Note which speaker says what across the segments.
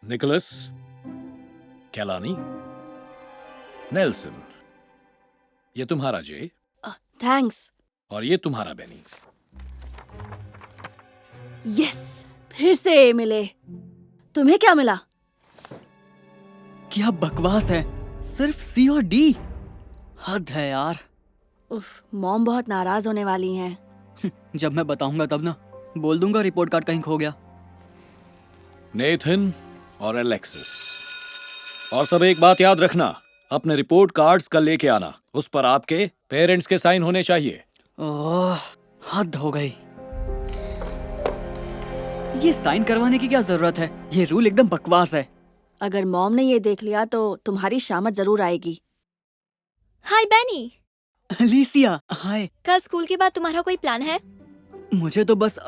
Speaker 1: Nicholas, कैलानी, Nelson, ये तुम्हारा जे
Speaker 2: thanks.
Speaker 1: और ये तुम्हारा बेनी।
Speaker 2: यस, फिर से मिले। तुम्हें क्या मिला?
Speaker 3: क्या बकवास है, सिर्फ सी और डी। हद है यार।
Speaker 2: उफ, मॉम बहुत नाराज होने वाली हैं।
Speaker 3: जब मैं बताऊंगा तब ना, बोल दूंगा रिपोर्ट कार्ड कहीं खो गया।
Speaker 1: नेथन और एलेक्सिस, और सब एक बात याद रखना, अपने रिपोर्ट कार्ड्स कल लेके आना। उस पर आपके पेरेंट्स के साइन होने चाहिए।
Speaker 3: ओह, हद हो गई। ये साइन करवाने की क्या जरूरत है? ये रूल एकदम बकवास है।
Speaker 2: अगर मॉम ने ये देख लिया तो तुम्हारी शामत जरूर आएगी।
Speaker 4: हाय बेनी,
Speaker 3: अलीसिया, हाय।
Speaker 4: कल स्कूल के बाद तुम्हारा कोई प्लान है?
Speaker 3: मुझे तो बस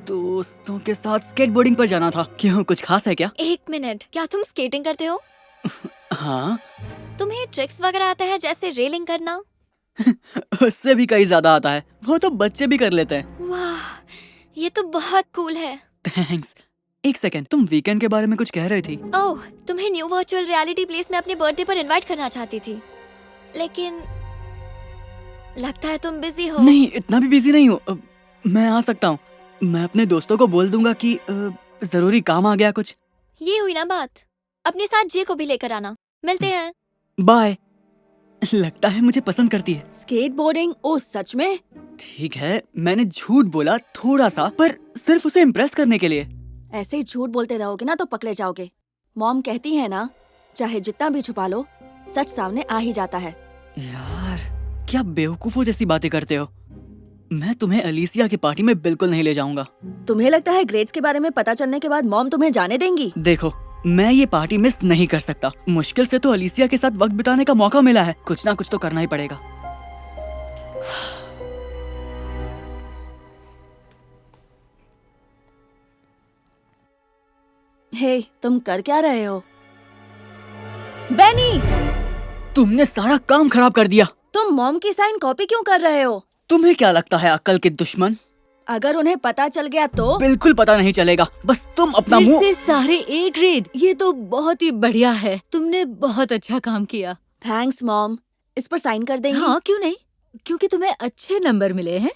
Speaker 3: दोस्तों के साथ स्केटबोर्डिंग पर जाना था। क्यों, कुछ खास है क्या?
Speaker 4: एक मिनट, क्या तुम स्केटिंग करते हो?
Speaker 3: हाँ।
Speaker 4: तुम्हें ट्रिक्स वगैरह आता है, जैसे रेलिंग करना?
Speaker 3: उससे भी कहीं ज्यादा आता है, वो तो बच्चे भी कर लेते हैं।
Speaker 4: वाह, ये तो बहुत कूल है।
Speaker 3: थैंक्स। एक सेकंड, तुम वीकेंड के बारे में कुछ कह रही थी।
Speaker 4: ओह, तुम्हें न्यू वर्चुअल रियलिटी प्लेस में अपने बर्थडे पर इनवाइट करना चाहती थी, लेकिन लगता है तुम बिजी हो।
Speaker 3: नहीं, इतना भी बिजी नहीं हूँ। मैं आ सकता हूँ। मैं अपने दोस्तों को बोल दूंगा कि जरूरी काम आ गया कुछ।
Speaker 4: ये हुई ना बात। अपने साथ जे को भी लेकर आना। मिलते हैं।
Speaker 3: बाय। लगता है मुझे पसंद करती है।
Speaker 2: स्केटबोर्डिंग? ओ सच में?
Speaker 3: ठीक है, मैंने झूठ बोला थोड़ा सा, पर सिर्फ उसे इम्प्रेस करने के लिए।
Speaker 2: ऐसे ही झूठ बोलते रहोगे ना तो पकड़े जाओगे। मॉम कहती है ना, चाहे जितना भी छुपा लो, सच सामने आ ही जाता है।
Speaker 3: यार, क्या बेवकूफों जैसी बातें करते हो। मैं तुम्हें अलीसिया की पार्टी में बिल्कुल नहीं ले जाऊंगा।
Speaker 2: तुम्हें लगता है ग्रेड्स के बारे में पता चलने के बाद मॉम तुम्हें जाने देंगी?
Speaker 3: देखो, मैं ये पार्टी मिस नहीं कर सकता। मुश्किल से तो अलीसिया के साथ वक्त बिताने का मौका मिला है। कुछ ना कुछ तो करना ही पड़ेगा।
Speaker 2: हे, तुम कर क्या रहे हो? बेनी,
Speaker 3: तुमने सारा काम खराब कर दिया।
Speaker 2: तुम मॉम की साइन कॉपी क्यों कर रहे हो?
Speaker 3: तुम्हें क्या लगता है, अक्ल के दुश्मन?
Speaker 2: अगर उन्हें पता चल गया तो?
Speaker 3: बिल्कुल पता नहीं चलेगा। बस तुम अपना
Speaker 5: फिर
Speaker 3: मुंह।
Speaker 5: से सारे ए ग्रेड। ये तो बहुत ही बढ़िया है, तुमने बहुत अच्छा काम किया।
Speaker 2: Thanks mom. इस पर साइन कर देंगी?
Speaker 5: हाँ, क्यों नहीं, क्योंकि तुम्हें अच्छे नंबर मिले हैं।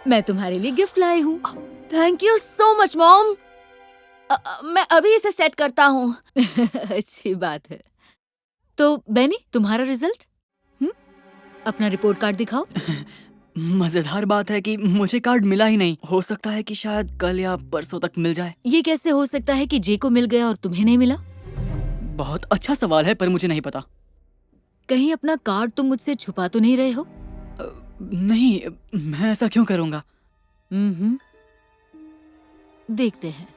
Speaker 5: मैं तुम्हारे लिए गिफ्ट लाई हूँ।
Speaker 2: Thank you so much mom. मैं अभी इसे सेट करता हूँ।
Speaker 5: अच्छी बात है। तो बेनी, तुम्हारा रिजल्ट? अपना रिपोर्ट कार्ड दिखाओ।
Speaker 3: मजेदार बात है कि मुझे कार्ड मिला ही नहीं। हो सकता है कि शायद कल या परसों तक मिल जाए।
Speaker 5: ये कैसे हो सकता है कि जे को मिल गया और तुम्हें नहीं मिला?
Speaker 3: बहुत अच्छा सवाल है, पर मुझे नहीं पता।
Speaker 5: कहीं अपना कार्ड तुम मुझसे छुपा तो नहीं रहे हो?
Speaker 3: नहीं, मैं ऐसा क्यों करूँगा।
Speaker 5: देखते हैं।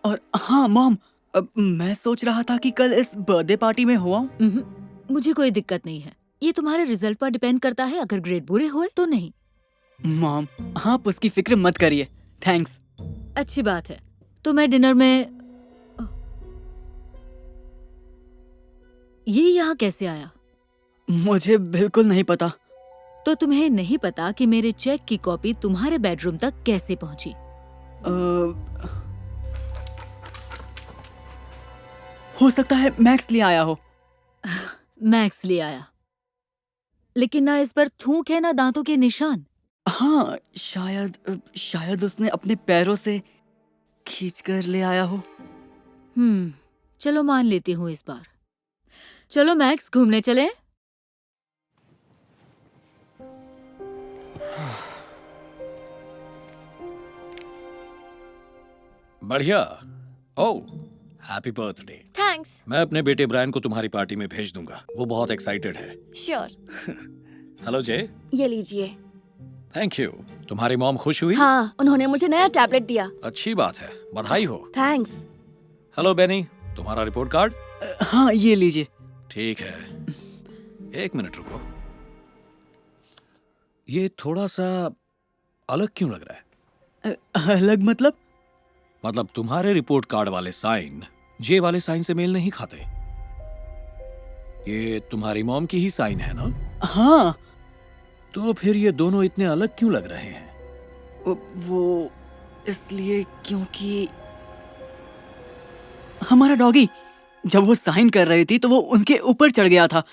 Speaker 3: और हाँ मॉम, मैं सोच रहा था कि कल इस बर्थडे पार्टी में हुआ।
Speaker 5: मुझे कोई दिक्कत नहीं है। ये तुम्हारे रिजल्ट पर डिपेंड करता है। अगर ग्रेड बुरे हुए तो नहीं।
Speaker 3: मॉम, आप उसकी फिक्र मत करिए। थैंक्स।
Speaker 5: अच्छी बात है। तो मैं डिनर में ये यहाँ कैसे आया?
Speaker 3: मुझे बिल्कुल नहीं पता।
Speaker 5: तो तुम्हें नहीं पता कि मेरे चेक की कॉपी तुम्हारे बेडरूम तक कैसे पहुंची?
Speaker 3: हो सकता है मैक्स ले आया हो।
Speaker 5: मैक्स ले आया, लेकिन ना इस पर थूक है ना दांतों के निशान।
Speaker 3: हाँ, शायद उसने अपने पैरों से खींचकर ले आया हो।
Speaker 5: चलो मान लेती हूँ इस बार। चलो मैक्स, घूमने चलें?
Speaker 1: बढ़िया। ओह, हैप्पी बर्थडे।
Speaker 4: थैंक्स।
Speaker 1: मैं अपने बेटे ब्रायन को तुम्हारी पार्टी में भेज दूंगा। वो बहुत एक्साइटेड है।
Speaker 4: श्योर।
Speaker 1: हेलो जे।
Speaker 2: ये लीजिए।
Speaker 1: Thank you. तुम्हारी मॉम खुश हुई?
Speaker 2: हाँ, उन्होंने मुझे नया टैबलेट दिया।
Speaker 1: अच्छी बात है, बधाई हो।
Speaker 2: थैंक्स।
Speaker 1: हेलो बेनी, तुम्हारा रिपोर्ट कार्ड?
Speaker 3: हाँ, ये लीजिए।
Speaker 1: ठीक है, एक मिनट रुको। ये थोड़ा सा अलग क्यों लग रहा है?
Speaker 3: अलग मतलब?
Speaker 1: मतलब तुम्हारे रिपोर्ट कार्ड वाले साइन जे वाले साइन से मेल नहीं खाते। ये तुम्हारी मॉम की ही साइन है ना?
Speaker 3: हाँ।
Speaker 1: तो फिर ये दोनों इतने अलग क्यों लग रहे हैं?
Speaker 3: वो इसलिए क्योंकि हमारा डॉगी, जब वो साइन कर रही थी तो वो उनके ऊपर चढ़ गया था,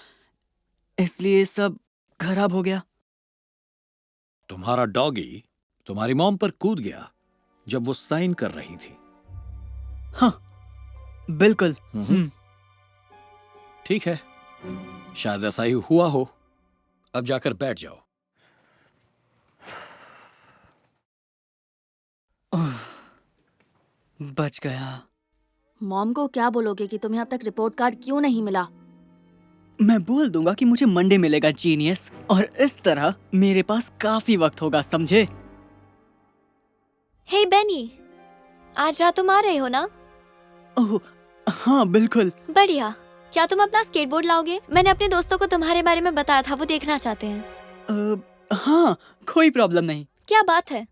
Speaker 3: इसलिए सब खराब हो गया।
Speaker 1: तुम्हारा डॉगी तुम्हारी मॉम पर कूद गया जब वो साइन कर रही थी।
Speaker 3: हाँ, बिल्कुल।
Speaker 1: ठीक है, शायद ऐसा ही हुआ हो। अब जाकर बैठ जाओ।
Speaker 3: बच गया।
Speaker 2: मॉम को क्या बोलोगे कि तुम्हें अब तक रिपोर्ट कार्ड क्यों नहीं मिला?
Speaker 3: मैं बोल दूंगा कि मुझे मंडे मिलेगा जीनियस, और इस तरह मेरे पास काफी वक्त होगा, समझे?
Speaker 4: हे बेनी, आज रात तुम आ रहे हो ना?
Speaker 3: ओह हाँ, बिल्कुल।
Speaker 4: बढ़िया। क्या तुम अपना स्केटबोर्ड लाओगे? मैंने अपने दोस्तों को तुम्हारे बारे में बताया था, वो देखना चाहते हैं।
Speaker 3: हाँ, कोई प्रॉब्लम नहीं।
Speaker 4: क्या बात है?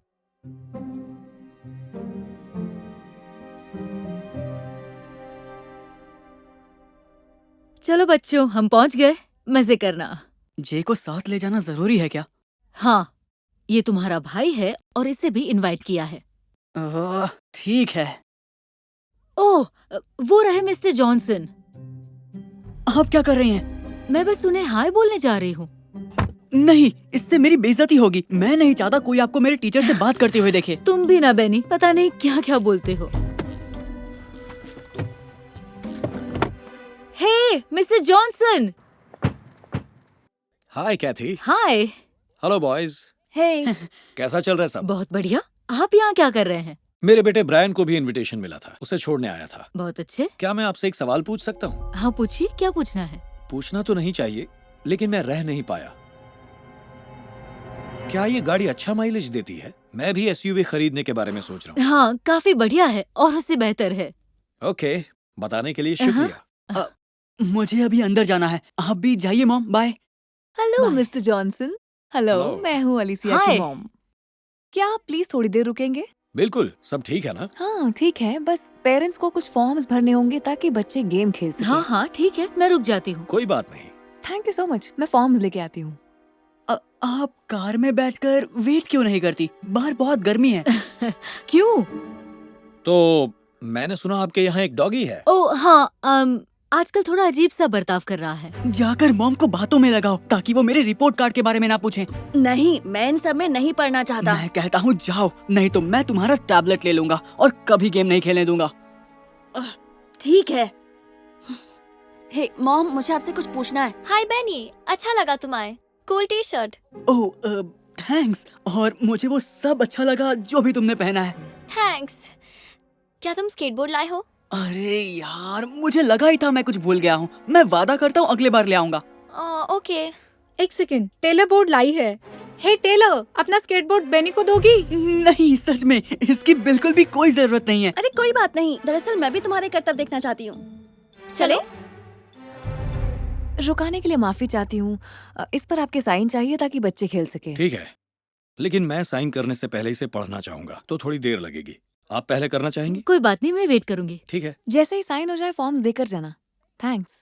Speaker 5: चलो बच्चों, हम पहुंच गए। मजे करना।
Speaker 3: जे को साथ ले जाना जरूरी है क्या?
Speaker 5: हाँ, ये तुम्हारा भाई है और इसे भी इनवाइट किया है।
Speaker 3: ठीक है।
Speaker 5: ओह, वो रहे मिस्टर जॉनसन।
Speaker 3: आप क्या कर रही हैं?
Speaker 5: मैं बस उन्हें हाय बोलने जा रही हूँ।
Speaker 3: नहीं, इससे मेरी बेइज्जती होगी। मैं नहीं चाहता कोई आपको मेरे टीचर से बात करते हुए देखे।
Speaker 5: तुम भी ना बेनी, पता नहीं क्या क्या बोलते हो। Hey Mister Johnson.
Speaker 1: Hi Kathy.
Speaker 5: Hi.
Speaker 1: Hello boys.
Speaker 2: Hey,
Speaker 1: कैसा चल रहा है सब?
Speaker 5: बहुत बढ़िया। आप यहाँ क्या कर रहे हैं?
Speaker 1: मेरे बेटे ब्रायन को भी इनविटेशन मिला था, उसे छोड़ने आया था।
Speaker 5: बहुत अच्छे।
Speaker 1: क्या मैं आपसे एक सवाल पूछ सकता हूँ?
Speaker 5: हाँ पूछिए, क्या पूछना है?
Speaker 1: पूछना तो नहीं चाहिए, लेकिन मैं रह नहीं पाया। क्या ये गाड़ी अच्छा माइलेज देती है? मैं भी एसयूवी खरीदने के बारे में सोच रहा हूँ।
Speaker 5: हाँ, काफी बढ़िया है और उससे बेहतर है।
Speaker 1: ओके, बताने के लिए शुक्रिया।
Speaker 3: मुझे अभी अंदर जाना है, आप भी जाइए mom. Bye.
Speaker 6: Hello
Speaker 5: bye.
Speaker 6: Mr Johnson. Hello,
Speaker 1: Hello.
Speaker 6: मैं हूँ अलिसिया
Speaker 5: हाय।
Speaker 6: की मॉम। क्या आप प्लीज थोड़ी देर रुकेंगे?
Speaker 1: बिल्कुल, सब ठीक है ना?
Speaker 6: हाँ ठीक है, बस पेरेंट्स को कुछ फॉर्म्स भरने होंगे ताकि बच्चे गेम खेल सकें।
Speaker 5: हाँ हाँ ठीक है, मैं रुक जाती हूँ।
Speaker 1: कोई बात नहीं।
Speaker 6: थैंक यू सो मच, मैं फॉर्म्स लेके आती हूँ।
Speaker 3: आप कार में बैठकर वेट क्यों नहीं करती? बाहर बहुत गर्मी है।
Speaker 5: क्यों?
Speaker 1: तो मैंने सुना आपके यहाँ एक डॉगी है।
Speaker 5: ओ हाँ, आजकल थोड़ा अजीब सा बर्ताव कर रहा है।
Speaker 3: जाकर मॉम को बातों में लगाओ ताकि वो मेरे रिपोर्ट कार्ड के बारे में ना पूछें।
Speaker 2: नहीं, मैं इन सब में नहीं पढ़ना चाहता।
Speaker 3: मैं कहता हूँ जाओ, नहीं तो मैं तुम्हारा टैबलेट ले लूंगा और कभी गेम नहीं खेलने दूंगा।
Speaker 2: ठीक है। हे मॉम, मुझे आपसे कुछ पूछना है।
Speaker 4: हाय बेनी, अच्छा लगा तुम आए। Cool T shirt.
Speaker 3: ओह थैंक्स, और मुझे वो सब अच्छा लगा जो भी तुमने पहना है।
Speaker 4: थैंक्स। क्या तुम स्केटबोर्ड लाए हो?
Speaker 3: अरे यार, मुझे लगा ही था मैं कुछ भूल गया हूँ। मैं वादा करता हूँ अगले बार ले आऊंगा।
Speaker 4: ओके।
Speaker 7: एक सेकंड, टेलर बोर्ड लाई है। हे टेलर, अपना स्केटबोर्ड बेनी को दोगी?
Speaker 3: नहीं, सच में इसकी बिल्कुल भी कोई जरूरत नहीं है।
Speaker 2: अरे कोई बात नहीं, दरअसल मैं भी तुम्हारे करतब देखना चाहती हूँ। चले?
Speaker 6: रुकाने के लिए माफी चाहती हूँ। इस पर आपके साइन चाहिए ताकि बच्चे खेल सके।
Speaker 1: ठीक है, लेकिन मैं साइन करने से पहले इसे पढ़ना चाहूंगा, तो थोड़ी देर लगेगी। आप पहले करना चाहेंगी?
Speaker 5: कोई बात नहीं, मैं वेट करूंगी।
Speaker 1: ठीक है।
Speaker 6: जैसे ही साइन हो जाए फॉर्म्स देकर जाना। थैंक्स।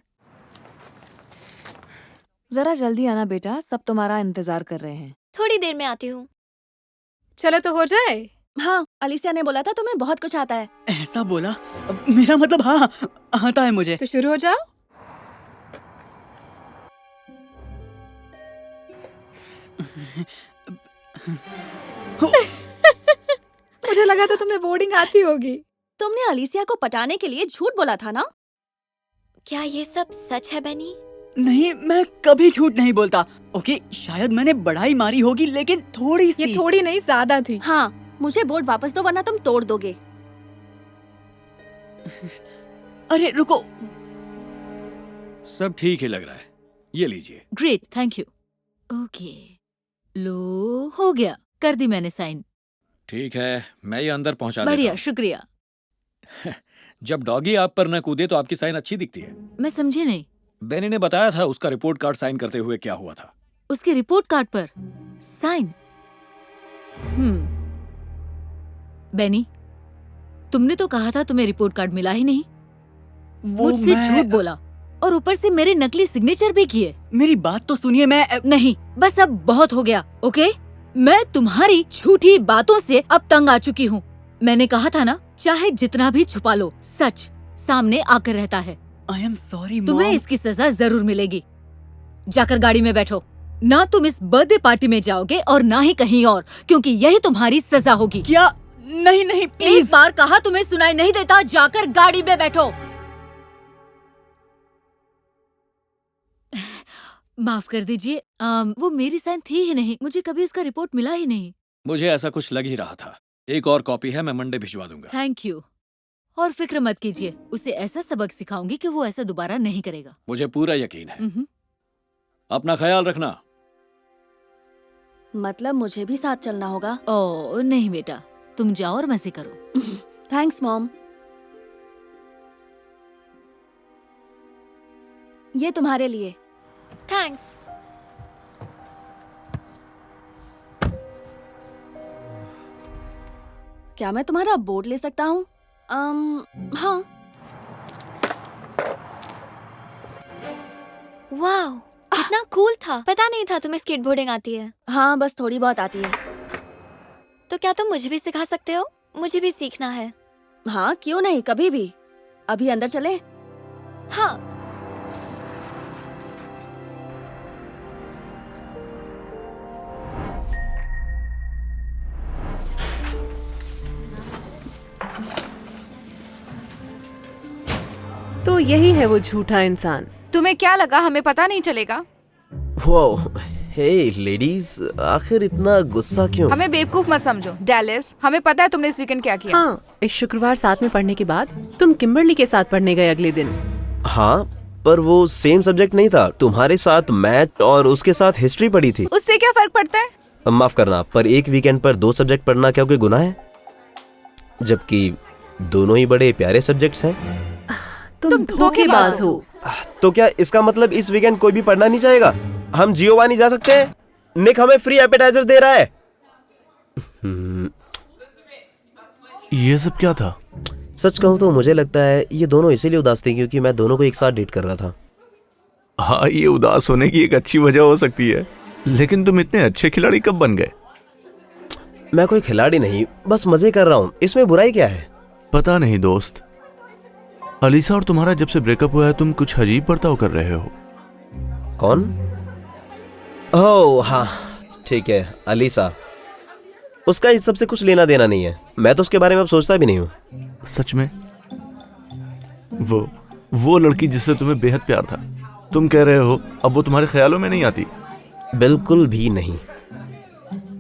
Speaker 6: जरा जल्दी आना बेटा, सब तुम्हारा इंतजार कर रहे हैं।
Speaker 4: थोड़ी देर में आती हूँ।
Speaker 7: चलो तो हो जाए।
Speaker 2: हाँ, अलिसिया ने बोला था तुम्हें बहुत कुछ आता है।
Speaker 3: ऐसा बोला? मेरा मतलब हाँ, आता है मुझे।
Speaker 7: तो शुरू हो जाओ। मुझे लगा था तुम्हें बोर्डिंग आती होगी।
Speaker 2: तुमने अलिसिया को पटाने के लिए झूठ बोला था ना?
Speaker 4: क्या ये सब सच है बेनी?
Speaker 3: नहीं, मैं कभी झूठ नहीं बोलता। ओके, शायद मैंने बढ़ाई मारी होगी, लेकिन थोड़ी
Speaker 7: ये
Speaker 3: सी।
Speaker 7: थोड़ी नहीं, ज्यादा थी।
Speaker 2: हाँ, मुझे बोर्ड वापस दो वरना तुम तोड़ दोगे।
Speaker 3: अरे रुको,
Speaker 1: सब ठीक ही लग रहा है, ये लीजिए।
Speaker 5: Great, thank you. ओके, लो हो गया, कर दी मैंने साइन।
Speaker 1: ठीक है, मैं ये अंदर पहुंचा देता
Speaker 5: बढ़िया,
Speaker 1: हूँ।
Speaker 5: शुक्रिया।
Speaker 1: जब डॉगी आप पर न कूदे तो आपकी साइन अच्छी दिखती है।
Speaker 5: मैं समझी नहीं।
Speaker 1: बेनी ने बताया था उसका रिपोर्ट कार्ड साइन करते हुए क्या हुआ था।
Speaker 5: उसके रिपोर्ट कार्ड पर साइन। बेनी, तुमने तो कहा था तुम्हें रिपोर्ट कार्ड मिला ही नहीं।
Speaker 3: वो
Speaker 5: मुझसे
Speaker 3: मैं-
Speaker 5: झूठ बोला और ऊपर से मेरे नकली सिग्नेचर भी किए।
Speaker 3: मेरी बात तो सुनिए। मैं
Speaker 5: नहीं, बस अब बहुत हो गया। ओके, मैं तुम्हारी झूठी बातों से अब तंग आ चुकी हूँ। मैंने कहा था ना, चाहे जितना भी छुपा लो, सच सामने आकर रहता है।
Speaker 3: आई एम सॉरी
Speaker 5: तुम्हें
Speaker 3: मॉम।
Speaker 5: इसकी सजा जरूर मिलेगी। जाकर गाड़ी में बैठो। ना तुम इस बर्थडे पार्टी में जाओगे और ना ही कहीं और, क्योंकि यही तुम्हारी सजा होगी।
Speaker 3: क्या? नहीं नहीं
Speaker 5: एक
Speaker 3: प्लीज।
Speaker 5: बार कहा, तुम्हें सुनाई नहीं देता? जाकर गाड़ी में बैठो। माफ कर दीजिए, वो मेरी साइन थी ही नहीं। मुझे कभी उसका रिपोर्ट मिला ही नहीं।
Speaker 1: मुझे ऐसा कुछ लग ही रहा था। एक और कॉपी है, मैं मंडे भिजवा दूंगा।
Speaker 5: Thank you. और फिक्र मत कीजिए, उसे ऐसा सबक सिखाऊंगी कि वो ऐसा दोबारा नहीं करेगा।
Speaker 1: मुझे पूरा यकीन है।
Speaker 5: मम्हम।
Speaker 1: अपना ख्याल रखना।
Speaker 2: मतलब मुझे भी साथ चलना होगा?
Speaker 5: ओ नहीं बेटा, तुम जाओ और मजे करो।
Speaker 2: Thanks mom. ये तुम्हारे लिए।
Speaker 4: थैंक्स।
Speaker 2: क्या मैं तुम्हारा बोर्ड ले सकता हूँ? हाँ।
Speaker 4: वाह, कितना कूल था। पता नहीं था तुम्हें स्केटबोर्डिंग आती है।
Speaker 2: हाँ, बस थोड़ी बहुत आती है।
Speaker 4: तो क्या तुम मुझे भी सिखा सकते हो? मुझे भी सीखना है।
Speaker 2: हाँ, क्यों नहीं, कभी भी। अभी अंदर चले?
Speaker 4: हाँ।
Speaker 8: तो यही है वो झूठा इंसान।
Speaker 6: तुम्हें क्या लगा हमें पता नहीं चलेगा?
Speaker 9: वाओ, हे लेडीज, आखिर इतना गुस्सा क्यों?
Speaker 6: हमें बेवकूफ मत समझो डैलिस, हमें पता है तुमने इस वीकेंड क्या किया।
Speaker 8: हाँ, इस शुक्रवार साथ में पढ़ने के बाद तुम किम्बरली के साथ पढ़ने गए अगले दिन।
Speaker 9: हाँ, पर वो सेम सब्जेक्ट नहीं था। तुम्हारे साथ मैथ और उसके साथ हिस्ट्री पढ़ी थी।
Speaker 6: उससे क्या फर्क पड़ता है?
Speaker 9: माफ करना, पर एक वीकेंड पर 2 सब्जेक्ट पढ़ना क्या कोई गुनाह है? जबकि दोनों ही बड़े प्यारे सब्जेक्ट्स हैं।
Speaker 8: तुम धोखेबाज हो।
Speaker 9: तो क्या इसका मतलब इस वीकेंड कोई भी पढ़ना नहीं चाहेगा? हम जियोवानी जा सकते हैं? निक हमें फ्री एपेटाइजर दे रहा है।
Speaker 10: ये सब क्या था?
Speaker 9: सच कहूँ तो मुझे लगता है ये दोनों इसीलिए उदास थे क्योंकि मैं दोनों को एक साथ डेट कर रहा था।
Speaker 10: हाँ, ये उदास होने की एक अच्छी वजह हो सकती है, लेकिन तुम इतने अच्छे खिलाड़ी कब बन गए?
Speaker 9: मैं कोई खिलाड़ी नहीं, बस मजे कर रहा हूँ। इसमें बुराई क्या है?
Speaker 10: पता नहीं दोस्त, अलीसा और तुम्हारा जब से ब्रेकअप हुआ है तुम कुछ अजीब बर्ताव कर रहे हो।
Speaker 9: कौन? ओह हाँ, ठीक है, अलीसा। उसका इस सब से कुछ लेना देना नहीं है। मैं तो उसके बारे में अब सोचता भी नहीं हूँ।
Speaker 10: सच में? वो लड़की जिससे तुम्हें बेहद प्यार था, तुम कह रहे हो अब वो तुम्हारे ख्यालों में नहीं आती?
Speaker 9: बिल्कुल भी नहीं,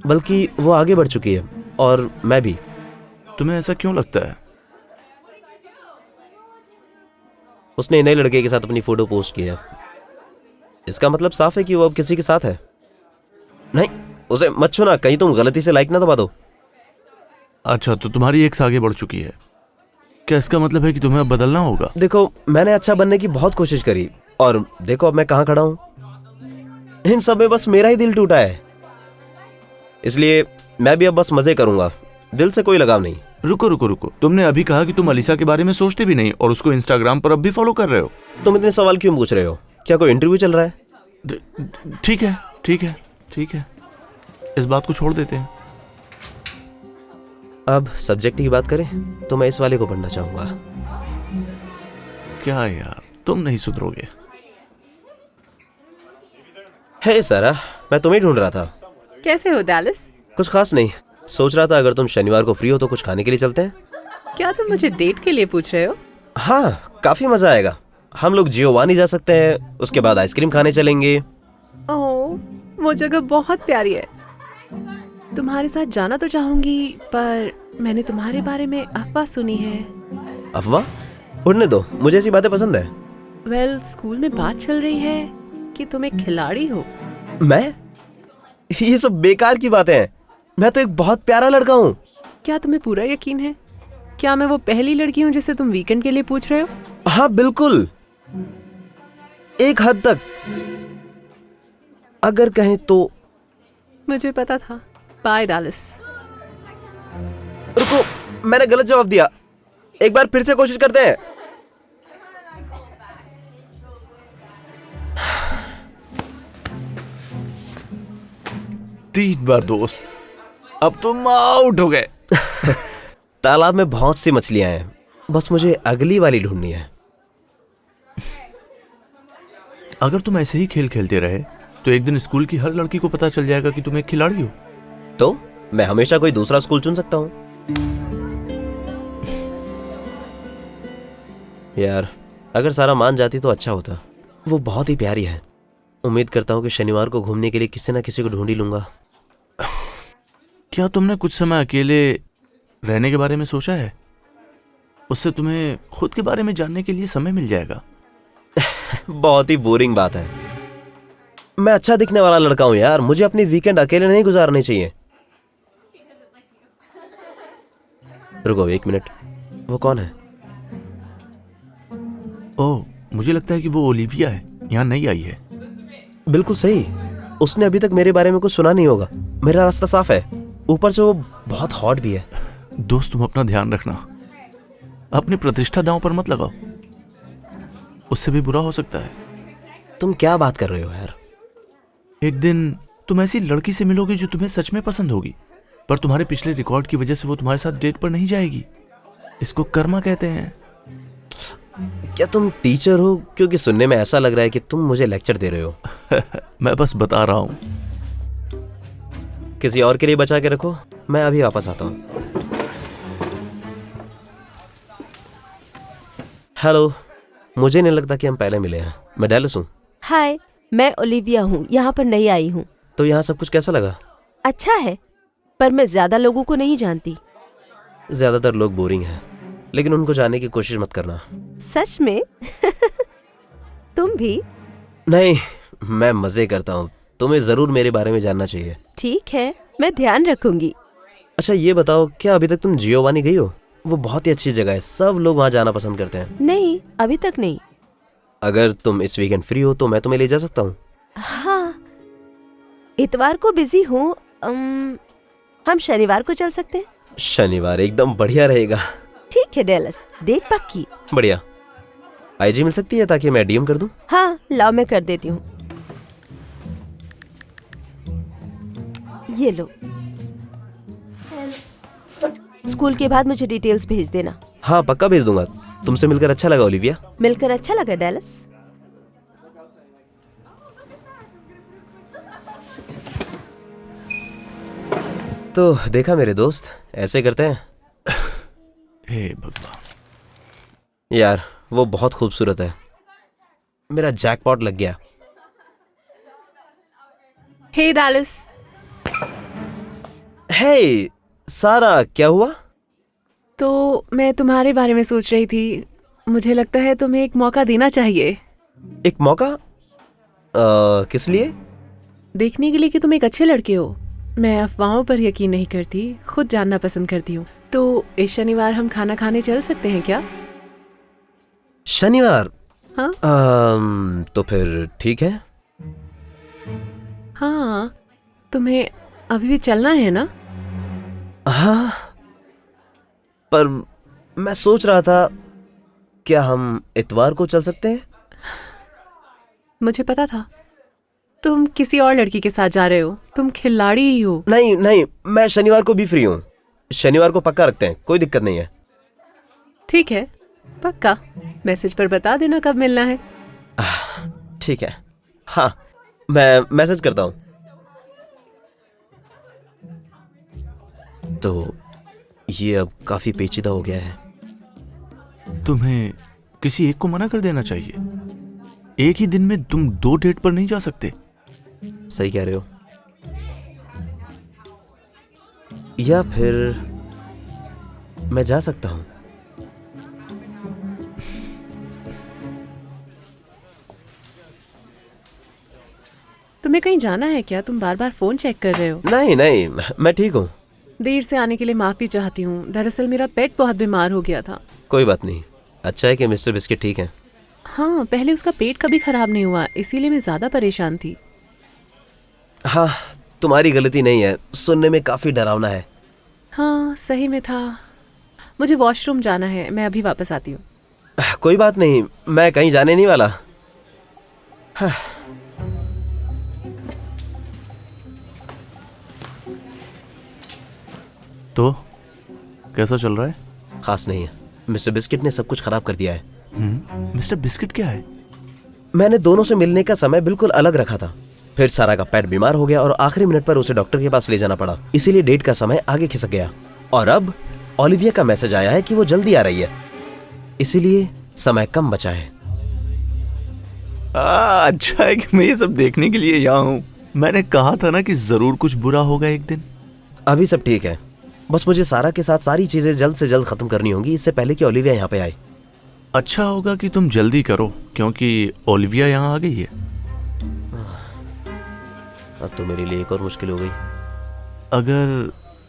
Speaker 9: बल्कि वो आगे बढ़ चुकी है और मैं भी।
Speaker 10: तुम्हें ऐसा क्यों लगता है?
Speaker 9: उसने नए लड़के के साथ अपनी फोटो पोस्ट की है। इसका मतलब साफ है कि वो अब किसी के साथ है। नहीं, उसे मत छूना, कहीं तुम गलती से लाइक ना दबा दो।
Speaker 10: अच्छा, तो तुम्हारी एक्स आगे बढ़ चुकी है। क्या इसका मतलब है कि तुम्हें अब बदलना होगा?
Speaker 9: देखो, मैंने अच्छा बनने की बहुत कोशिश करी और देखो अब मैं कहाँ खड़ा हूँ। इन सब में बस मेरा ही दिल टूटा है, इसलिए मैं भी अब बस मजे करूंगा। दिल से कोई लगाव नहीं।
Speaker 10: रुको, तुमने अभी कहा कि तुम अलीसा के बारे में सोचते भी नहीं और उसको इंस्टाग्राम पर अब भी फॉलो कर रहे हो।
Speaker 9: तुम इतने सवाल क्यों पूछ रहे हो? क्या कोई इंटरव्यू चल रहा है?
Speaker 10: ठीक है, इस बात को छोड़ देते हैं।
Speaker 9: अब सब्जेक्ट की बात करें तो मैं इस वाले को पढ़ना चाहूंगा।
Speaker 10: क्या यार, तुम नहीं सुधरोगे।
Speaker 9: हे सारा, मैं तुम्हें ढूंढ रहा था।
Speaker 8: कैसे हो डैलिस?
Speaker 9: कुछ खास नहीं, सोच रहा था अगर तुम शनिवार को फ्री हो तो कुछ खाने के लिए चलते हैं।
Speaker 8: क्या तुम मुझे डेट के लिए पूछ रहे हो?
Speaker 9: हाँ, काफी मजा आएगा। हम लोग जियोवानी जा सकते हैं, उसके बाद आइसक्रीम खाने चलेंगे।
Speaker 8: ओह, वो जगह बहुत प्यारी है। तुम्हारे साथ जाना तो चाहूंगी, पर मैंने तुम्हारे बारे में अफवाह सुनी है।
Speaker 9: अफवाह? उड़ने दो, मुझे ऐसी बातें पसंद है।
Speaker 8: वेल, स्कूल में बात चल रही है कि तुम एक खिलाड़ी हो।
Speaker 9: मैं? ये सब बेकार की बातें हैं। मैं तो एक बहुत प्यारा लड़का हूँ।
Speaker 8: क्या तुम्हें पूरा यकीन है? क्या मैं वो पहली लड़की हूँ जिसे तुम वीकेंड के लिए पूछ रहे हो?
Speaker 9: हाँ बिल्कुल, एक हद तक, अगर कहें तो।
Speaker 8: मुझे पता था। Bye Dallas.
Speaker 9: रुको, मैंने गलत जवाब दिया। एक बार फिर से कोशिश करते हैं।
Speaker 10: तीन बार दोस्त, अब तुम आउट हो गए।
Speaker 9: तालाब में बहुत सी मछलियां हैं, बस मुझे अगली वाली ढूंढनी है।
Speaker 10: अगर तुम ऐसे ही खेल खेलते रहे तो एक दिन स्कूल की हर लड़की को पता चल जाएगा कि तुम एक खिलाड़ी हो।
Speaker 9: तो मैं हमेशा कोई दूसरा स्कूल चुन सकता हूँ। यार, अगर सारा मान जाती तो अच्छा होता। वो बहुत ही प्यारी है। उम्मीद करता हूँ कि शनिवार को घूमने के लिए किसी ना किसी को ढूंढ ही लूंगा।
Speaker 10: क्या तुमने कुछ समय अकेले रहने के बारे में सोचा है? उससे तुम्हें खुद के बारे में जानने के लिए समय मिल जाएगा।
Speaker 9: बहुत ही बोरिंग बात है। मैं अच्छा दिखने वाला लड़का हूं यार, मुझे अपनी वीकेंड अकेले नहीं गुजारनी चाहिए। रुको 1 मिनट, वो कौन है?
Speaker 10: ओह, मुझे लगता है कि वो ओलिविया है, यहाँ नई आई है।
Speaker 9: बिल्कुल सही, उसने अभी तक मेरे बारे में कुछ सुना नहीं होगा। मेरा रास्ता साफ है, ऊपर से वो बहुत हॉट भी है।
Speaker 10: दोस्त, तुम अपना ध्यान रखना, अपनी प्रतिष्ठा दांव पर मत लगाओ, उससे भी बुरा हो सकता है।
Speaker 9: तुम क्या बात कर रहे हो यार?
Speaker 10: एक दिन तुम ऐसी लड़की से मिलोगे जो तुम्हें सच में पसंद होगी, पर तुम्हारे पिछले रिकॉर्ड की वजह से वो तुम्हारे साथ डेट पर नहीं जाएगी। इसको कर्मा कहते हैं।
Speaker 9: क्या तुम टीचर हो? क्योंकि सुनने में ऐसा लग रहा है कि तुम मुझे लेक्चर दे रहे हो।
Speaker 10: मैं बस बता रहा हूं।
Speaker 9: किसी और के लिए बचा के रखो, मैं अभी वापस आता हूं। हेलो, मुझे नहीं लगता कि हम पहले मिले हैं। मैं डेलस हूँ।
Speaker 11: हाय, मैं ओलिविया हूँ, यहाँ पर नई आई हूँ।
Speaker 9: तो यहाँ सब कुछ कैसा लगा?
Speaker 11: अच्छा है, पर मैं ज्यादा लोगों को नहीं जानती।
Speaker 9: ज्यादातर लोग बोरिंग हैं, लेकिन उनको जानने की कोशिश मत करना।
Speaker 11: सच में? तुम भी?
Speaker 9: नहीं, मैं मजे करता हूँ। तुम्हें जरूर मेरे बारे में जानना चाहिए।
Speaker 11: ठीक है, मैं ध्यान रखूंगी।
Speaker 9: अच्छा ये बताओ, क्या अभी तक तुम जियोवानी गई हो? वो बहुत ही अच्छी जगह है, सब लोग वहाँ जाना पसंद करते हैं।
Speaker 11: नहीं, अभी तक नहीं।
Speaker 9: अगर तुम इस वीकेंड फ्री हो तो मैं तुम्हें ले जा सकता हूँ।
Speaker 11: हाँ, इतवार को बिजी हूँ। हम शनिवार को चल सकते हैं?
Speaker 9: शनिवार एकदम बढ़िया रहेगा।
Speaker 11: ठीक है डेलस, डेट पक्की।
Speaker 9: बढ़िया। आईजी मिल सकती है ताकि मैं डीएम कर दूं?
Speaker 11: हाँ, लाओ मैं कर देती हूँ। ये लो, स्कूल के बाद मुझे डिटेल्स भेज देना।
Speaker 9: हाँ पक्का भेज दूंगा। तुमसे मिलकर अच्छा लगा ओलिविया।
Speaker 11: मिलकर अच्छा लगा डेलस।
Speaker 9: तो देखा मेरे दोस्त, ऐसे करते हैं।
Speaker 10: हे भगवान
Speaker 9: यार, वो बहुत खूबसूरत है। मेरा जैकपॉट लग गया।
Speaker 8: हे डेलस।
Speaker 9: हे सारा, क्या हुआ?
Speaker 8: तो मैं तुम्हारे बारे में सोच रही थी। मुझे लगता है तुम्हें एक मौका देना चाहिए।
Speaker 9: एक मौका? किस लिए?
Speaker 8: देखने के लिए कि तुम एक अच्छे लड़के हो। मैं अफवाहों पर यकीन नहीं करती, खुद जानना पसंद करती हूँ। तो इस शनिवार हम खाना खाने चल सकते हैं क्या?
Speaker 9: शनिवार?
Speaker 8: हाँ।
Speaker 9: तो फिर ठीक है।
Speaker 8: हाँ, तुम्हें अभी भी चलना है ना?
Speaker 9: हाँ, पर मैं सोच रहा था, क्या हम इतवार को चल सकते हैं?
Speaker 8: मुझे पता था तुम किसी और लड़की के साथ जा रहे हो। तुम खिलाड़ी ही हो।
Speaker 9: नहीं नहीं, मैं शनिवार को भी फ्री हूँ। शनिवार को पक्का रखते हैं, कोई दिक्कत नहीं है।
Speaker 8: ठीक है, पक्का। मैसेज पर बता देना कब मिलना है।
Speaker 9: ठीक है, हाँ मैं मैसेज करता हूँ। तो ये अब काफी पेचीदा हो गया है।
Speaker 10: तुम्हें किसी एक को मना कर देना चाहिए। एक ही दिन में तुम 2 डेट पर नहीं जा सकते।
Speaker 9: सही कह रहे हो। या फिर मैं जा सकता हूं।
Speaker 8: तुम्हें कहीं जाना है क्या? तुम बार बार फोन चेक कर रहे हो।
Speaker 9: नहीं नहीं, मैं ठीक हूँ।
Speaker 8: देर से आने के लिए माफी चाहती हूँ। दरअसल मेरा पेट बहुत बीमार हो गया था।
Speaker 9: कोई बात नहीं, अच्छा है कि मिस्टर बिस्किट ठीक है।
Speaker 8: हाँ, पहले उसका पेट कभी खराब नहीं हुआ, इसीलिए मैं ज्यादा परेशान थी।
Speaker 9: हाँ, तुम्हारी गलती नहीं है, सुनने में काफी डरावना है।
Speaker 8: हाँ, सही में था। मुझे वॉशरूम जाना है, मैं अभी वापस आती हूँ।
Speaker 9: कोई बात नहीं, मैं कहीं जाने नहीं वाला। हाँ।
Speaker 10: तो कैसा चल रहा है?
Speaker 9: खास नहीं है। मिस्टर बिस्किट ने सब कुछ खराब कर दिया है।
Speaker 10: मिस्टर बिस्किट क्या है?
Speaker 9: मैंने दोनों से मिलने का समय बिल्कुल अलग रखा था। फिर सारा का पेट बीमार हो गया और आखिरी मिनट पर उसे डॉक्टर के पास ले जाना पड़ा, इसीलिए डेट का समय आगे खिसक गया। और अब ओलिविया का मैसेज आया है कि वो जल्दी आ रही है, इसीलिए समय कम बचा है।
Speaker 10: अच्छा है कि मैं ये सब देखने के लिए यहाँ हूँ। मैंने कहा था ना कि जरूर कुछ बुरा होगा एक दिन।
Speaker 9: अभी सब ठीक है, बस मुझे सारा के साथ सारी चीजें जल्द से जल्द खत्म करनी होंगी, इससे पहले कि ओलिविया यहाँ पे आए।
Speaker 10: अच्छा होगा कि तुम जल्दी करो, क्योंकि ओलिविया यहाँ आ गई है।
Speaker 9: अब तो मेरे लिए एक और मुश्किल हो गई।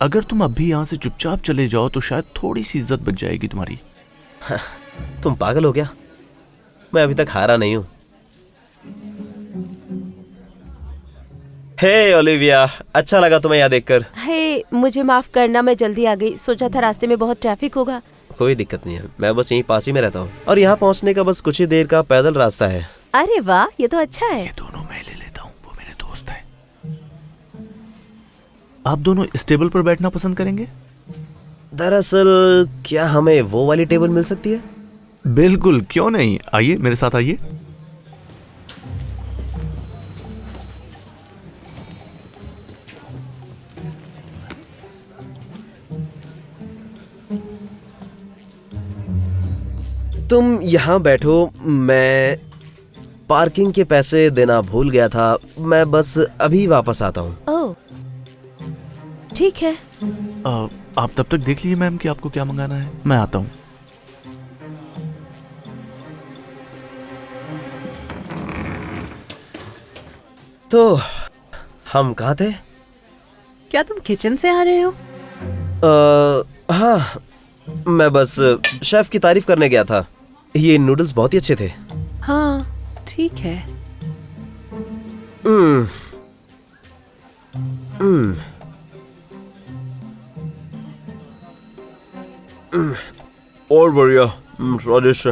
Speaker 10: अगर तुम अभी यहाँ से चुपचाप चले जाओ तो शायद थोड़ी सी इज्जत बच जाएगी तुम्हारी।
Speaker 9: तुम पागल हो क्या? मैं अभी तक हारा नहीं हूं। हे ओलिविया, अच्छा लगा तुम्हें यहाँ देखकर।
Speaker 11: हे, मुझे माफ करना, मैं जल्दी आ गई। सोचा था रास्ते में बहुत ट्रैफिक होगा।
Speaker 9: कोई दिक्कत नहीं है, मैं बस यहीं पास ही में रहता हूँ और यहाँ पहुँचने का बस कुछ ही देर का पैदल रास्ता है।
Speaker 11: अरे वाह, ये तो अच्छा है।
Speaker 10: ये दोनों मैं ले लेता हूँ, वो मेरे दोस्त हैं। आप दोनों इस टेबल पर बैठना पसंद करेंगे?
Speaker 9: दरअसल क्या हमें वो वाली टेबल मिल सकती है?
Speaker 10: बिल्कुल, क्यों नहीं। आइए मेरे साथ आइए।
Speaker 9: तुम यहाँ बैठो, मैं पार्किंग के पैसे देना भूल गया था। मैं बस अभी वापस आता हूँ।
Speaker 11: ओह, ठीक है।
Speaker 10: आप तब तक देख लीजिए मैम कि आपको क्या मंगाना है, मैं आता हूँ।
Speaker 9: तो हम कहाँ थे?
Speaker 8: क्या तुम किचन से आ रहे हो?
Speaker 9: हाँ, मैं बस शेफ की तारीफ करने गया था। ये नूडल्स बहुत ही अच्छे थे।
Speaker 8: हाँ, ठीक है।
Speaker 9: और बढ़िया, स्वादिष्ट।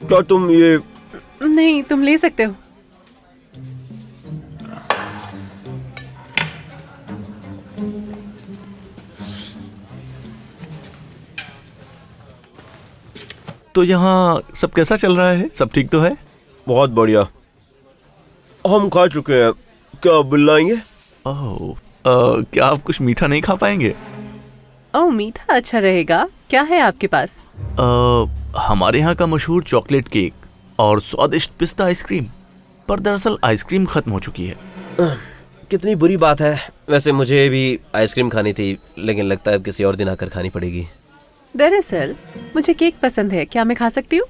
Speaker 9: क्या तुम ये?
Speaker 8: नहीं, तुम ले सकते हो।
Speaker 10: तो यहाँ सब कैसा चल रहा है? सब ठीक तो है?
Speaker 9: बहुत बढ़िया, हम खा चुके हैं। क्या बिल लाएंगे?
Speaker 10: ओह, क्या आप कुछ मीठा नहीं खा पाएंगे?
Speaker 8: ओह, मीठा अच्छा रहेगा। क्या है आपके पास?
Speaker 10: हमारे यहाँ का मशहूर चॉकलेट केक और स्वादिष्ट पिस्ता आइसक्रीम। पर दरअसल आइसक्रीम खत्म हो चुकी है।
Speaker 9: कितनी बुरी बात है। वैसे मुझे भी आइसक्रीम खानी थी, लेकिन लगता है अब किसी और दिन आकर खानी पड़ेगी।
Speaker 8: दरअसल मुझे केक पसंद है, क्या मैं खा सकती हूँ?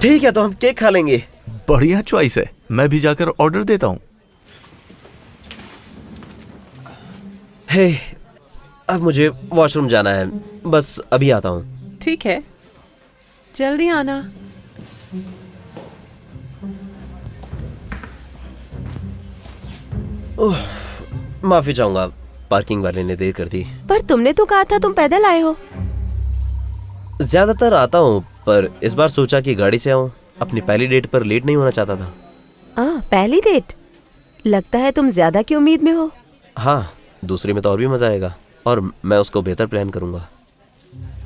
Speaker 9: ठीक है, तो हम केक खा लेंगे।
Speaker 10: बढ़िया चॉइस है, मैं भी जाकर ऑर्डर देता हूँ।
Speaker 9: हे, अब मुझे वॉशरूम जाना है, बस अभी आता हूँ।
Speaker 8: ठीक है, जल्दी आना।
Speaker 9: माफी चाहूंगा, पार्किंग वाले ने देर कर दी।
Speaker 11: पर तुमने तो कहा था तुम पैदल आए हो।
Speaker 9: ज्यादातर आता हूँ, पर इस बार सोचा कि गाड़ी से आऊँ। अपनी पहली डेट पर लेट नहीं होना चाहता था।
Speaker 11: पहली डेट? लगता है तुम ज्यादा की उम्मीद में हो।
Speaker 9: हाँ, दूसरे में तो और भी मजा आएगा और मैं उसको बेहतर प्लान करूंगा।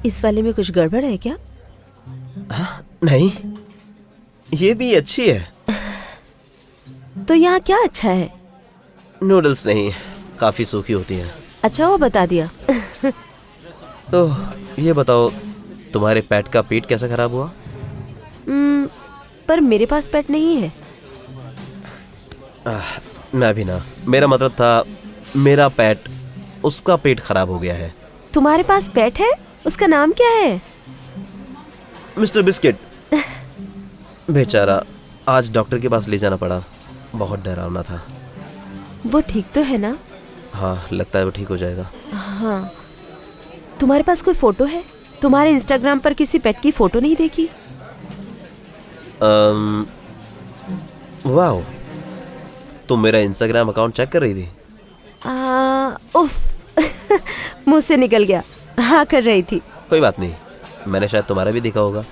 Speaker 11: इस वाले में कुछ गड़बड़ है क्या?
Speaker 9: नहीं, ये भी अच्छी है।
Speaker 11: तो यहाँ क्या अच्छा है?
Speaker 9: नूडल्स नहीं, काफी सूखी होती हैं।
Speaker 11: अच्छा, वो बता दिया।
Speaker 9: तो ये बताओ, तुम्हारे पेट का पेट कैसे खराब हुआ?
Speaker 11: पर मेरे पास पेट नहीं है।
Speaker 9: मैं भी ना, मेरा मतलब था मेरा पेट, उसका पेट खराब हो गया है।
Speaker 11: तुम्हारे पास पेट है? उसका नाम क्या है?
Speaker 9: Mister biscuit. बेचारा, आज डॉक्टर के पास ले जाना पड़ा। बहुत डरावना था।
Speaker 11: वो ठीक तो है ना?
Speaker 9: हाँ, लगता है वो ठीक हो जाएगा।
Speaker 11: हाँ। तुम्हारे पास कोई फोटो है? तुम्हारे इंस्टाग्राम पर किसी पेट की फोटो नहीं देखी?
Speaker 9: वाह, तुम मेरा इंस्टाग्राम अकाउंट चेक कर रही थी?
Speaker 11: उफ, मुंह से निकल गया। हाँ, कर रही थी।
Speaker 9: कोई बात नहीं, मैंने शायद तुम्हारा भी देखा होगा।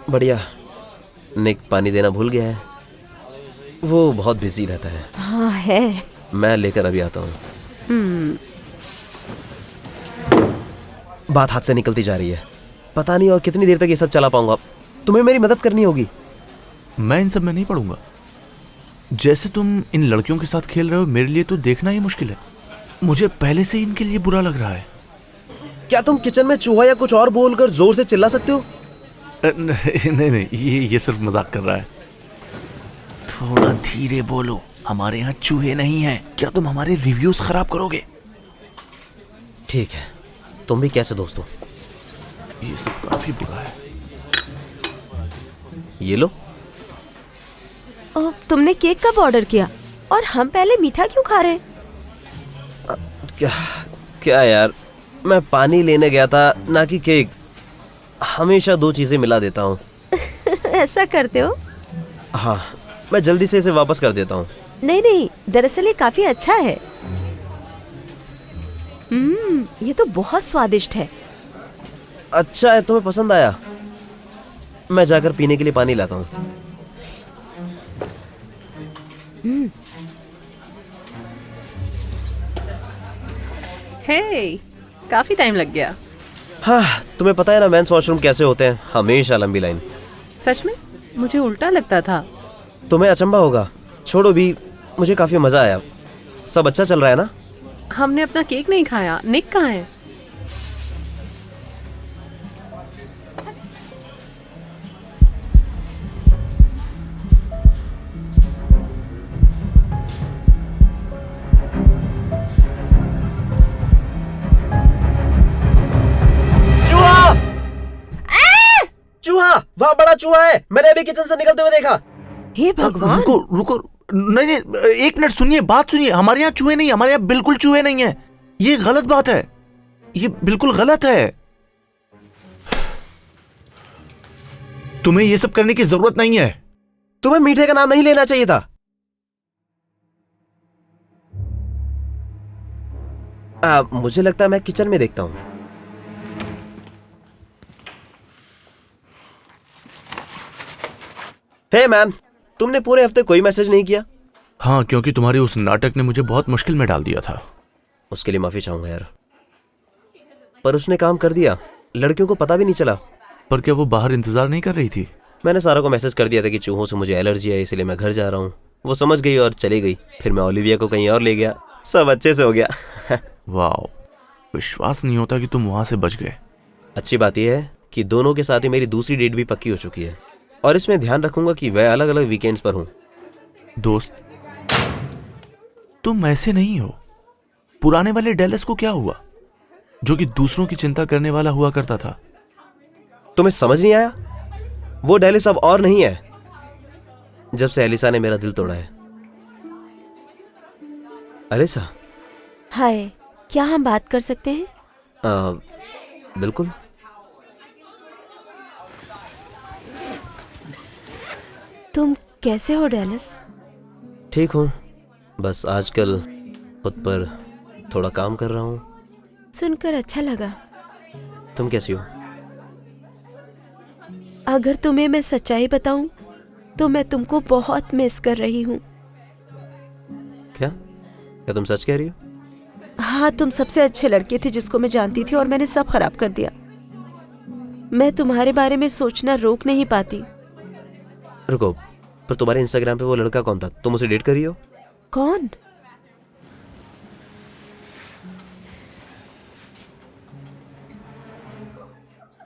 Speaker 9: बढ़िया, निक पानी देना भूल गया है, वो बहुत बिजी रहता है।
Speaker 11: हाँ है।
Speaker 9: मैं लेकर अभी आता हूँ। बात हाथ से निकलती जा रही है, पता नहीं और कितनी देर तक ये सब चला पाऊंगा। तुम्हें मेरी मदद करनी होगी।
Speaker 10: मैं इन सब में नहीं पड़ूंगा। जैसे तुम इन लड़कियों के साथ खेल रहे हो, मेरे लिए तो देखना ही मुश्किल है। मुझे पहले से इनके लिए बुरा लग रहा है।
Speaker 9: क्या तुम किचन में चूहा या कुछ और बोलकर जोर से चिल्ला सकते हो?
Speaker 10: नहीं, ये सिर्फ मजाक कर रहा है। थोड़ा धीरे बोलो, हमारे यहाँ चूहे नहीं हैं। क्या तुम हमारे रिव्यूज खराब करोगे?
Speaker 9: ठीक है, तुम भी कैसे दोस्त हो?
Speaker 10: ये सब काफी बुरा है।
Speaker 9: ये लो।
Speaker 11: तुमने केक कब ऑर्डर किया और हम पहले मीठा क्यों खा रहे?
Speaker 9: क्या यार, मैं पानी लेने गया था ना कि केक। हमेशा दो चीजें मिला देता हूँ।
Speaker 11: ऐसा करते हो?
Speaker 9: हाँ, मैं जल्दी से इसे वापस कर देता हूँ।
Speaker 11: नहीं, दरअसल ये काफी अच्छा है। ये तो बहुत स्वादिष्ट है।
Speaker 9: अच्छा है, तुम्हें पसंद आया? मैं जाकर पीने के लिए पानी लाता हूँ।
Speaker 8: हे, काफी टाइम लग गया।
Speaker 9: हाँ, तुम्हें पता है ना मेंस वॉशरूम कैसे होते हैं, हमेशा लंबी लाइन।
Speaker 8: सच में? मुझे उल्टा लगता था।
Speaker 9: तुम्हें अचंभा होगा, छोड़ो भी। मुझे काफी मजा आया। सब अच्छा चल रहा है ना?
Speaker 8: हमने अपना केक नहीं खाया। निक कहाँ है?
Speaker 9: चूहा! वहाँ बड़ा चूहा है, मैंने अभी किचन से निकलते हुए देखा।
Speaker 11: हे भगवान!
Speaker 10: रुको, नहीं, एक मिनट सुनिए, बात सुनिए। हमारे यहाँ चूहे नहीं, हमारे यहाँ बिल्कुल चूहे नहीं है। ये गलत बात है, ये बिल्कुल गलत है। तुम्हें ये सब करने की जरूरत नहीं है।
Speaker 9: तुम्हें मीठे का नाम नहीं लेना चाहिए था। मुझे लगता है मैं किचन में देखता हूँ। हे मैन, तुमने पूरे हफ्ते कोई मैसेज नहीं किया?
Speaker 10: हाँ, क्योंकि तुम्हारे उस नाटक ने मुझे बहुत मुश्किल में डाल दिया था।
Speaker 9: उसके लिए माफी चाहूंगा यार, पर उसने काम कर दिया। लड़कियों को पता भी नहीं चला।
Speaker 10: पर क्या वो बाहर इंतजार नहीं कर रही थी?
Speaker 9: मैंने सारा को मैसेज कर दिया था कि चूहों से मुझे एलर्जी है, इसलिए मैं घर जा रहा हूँ। वो समझ गई और चली गई। फिर मैं ओलिविया को कहीं और ले गया, सब अच्छे से हो गया।
Speaker 10: वाह, विश्वास नहीं होता कि तुम वहां से बच गए।
Speaker 9: अच्छी बात यह है कि दोनों के साथ ही मेरी दूसरी डेट भी पक्की हो चुकी है, और इसमें ध्यान रखूंगा कि वह अलग अलग वीकेंड्स पर हूँ।
Speaker 10: दोस्त, तुम ऐसे नहीं हो। पुराने वाले डेलस को क्या हुआ, जो कि दूसरों की चिंता करने वाला हुआ करता था?
Speaker 9: तुम्हें समझ नहीं आया? वो डेलिस अब और नहीं है, जब से एलिसा ने मेरा दिल तोड़ा है। एलिसा।
Speaker 11: हाय, क्या हम बात कर सकते हैं?
Speaker 9: बिल्कुल।
Speaker 11: तुम कैसे हो डेलिस?
Speaker 9: ठीक हूँ, बस आजकल खुद पर थोड़ा काम कर रहा हूँ।
Speaker 11: सुनकर अच्छा लगा।
Speaker 9: तुम कैसी हो?
Speaker 11: अगर तुम्हें मैं सच्चाई बताऊं तो मैं तुमको बहुत मिस कर रही हूँ।
Speaker 9: क्या तुम सच कह रही हो?
Speaker 11: हाँ, तुम सबसे अच्छे लड़के थे जिसको मैं जानती थी, और मैंने सब खराब कर दिया। मैं तुम्हारे बारे में सोचना रोक नहीं पाती।
Speaker 9: रुको, पर तुम्हारे इंस्टाग्राम पे वो लड़का कौन था? तुम उसे डेट कर रही हो?
Speaker 11: कौन?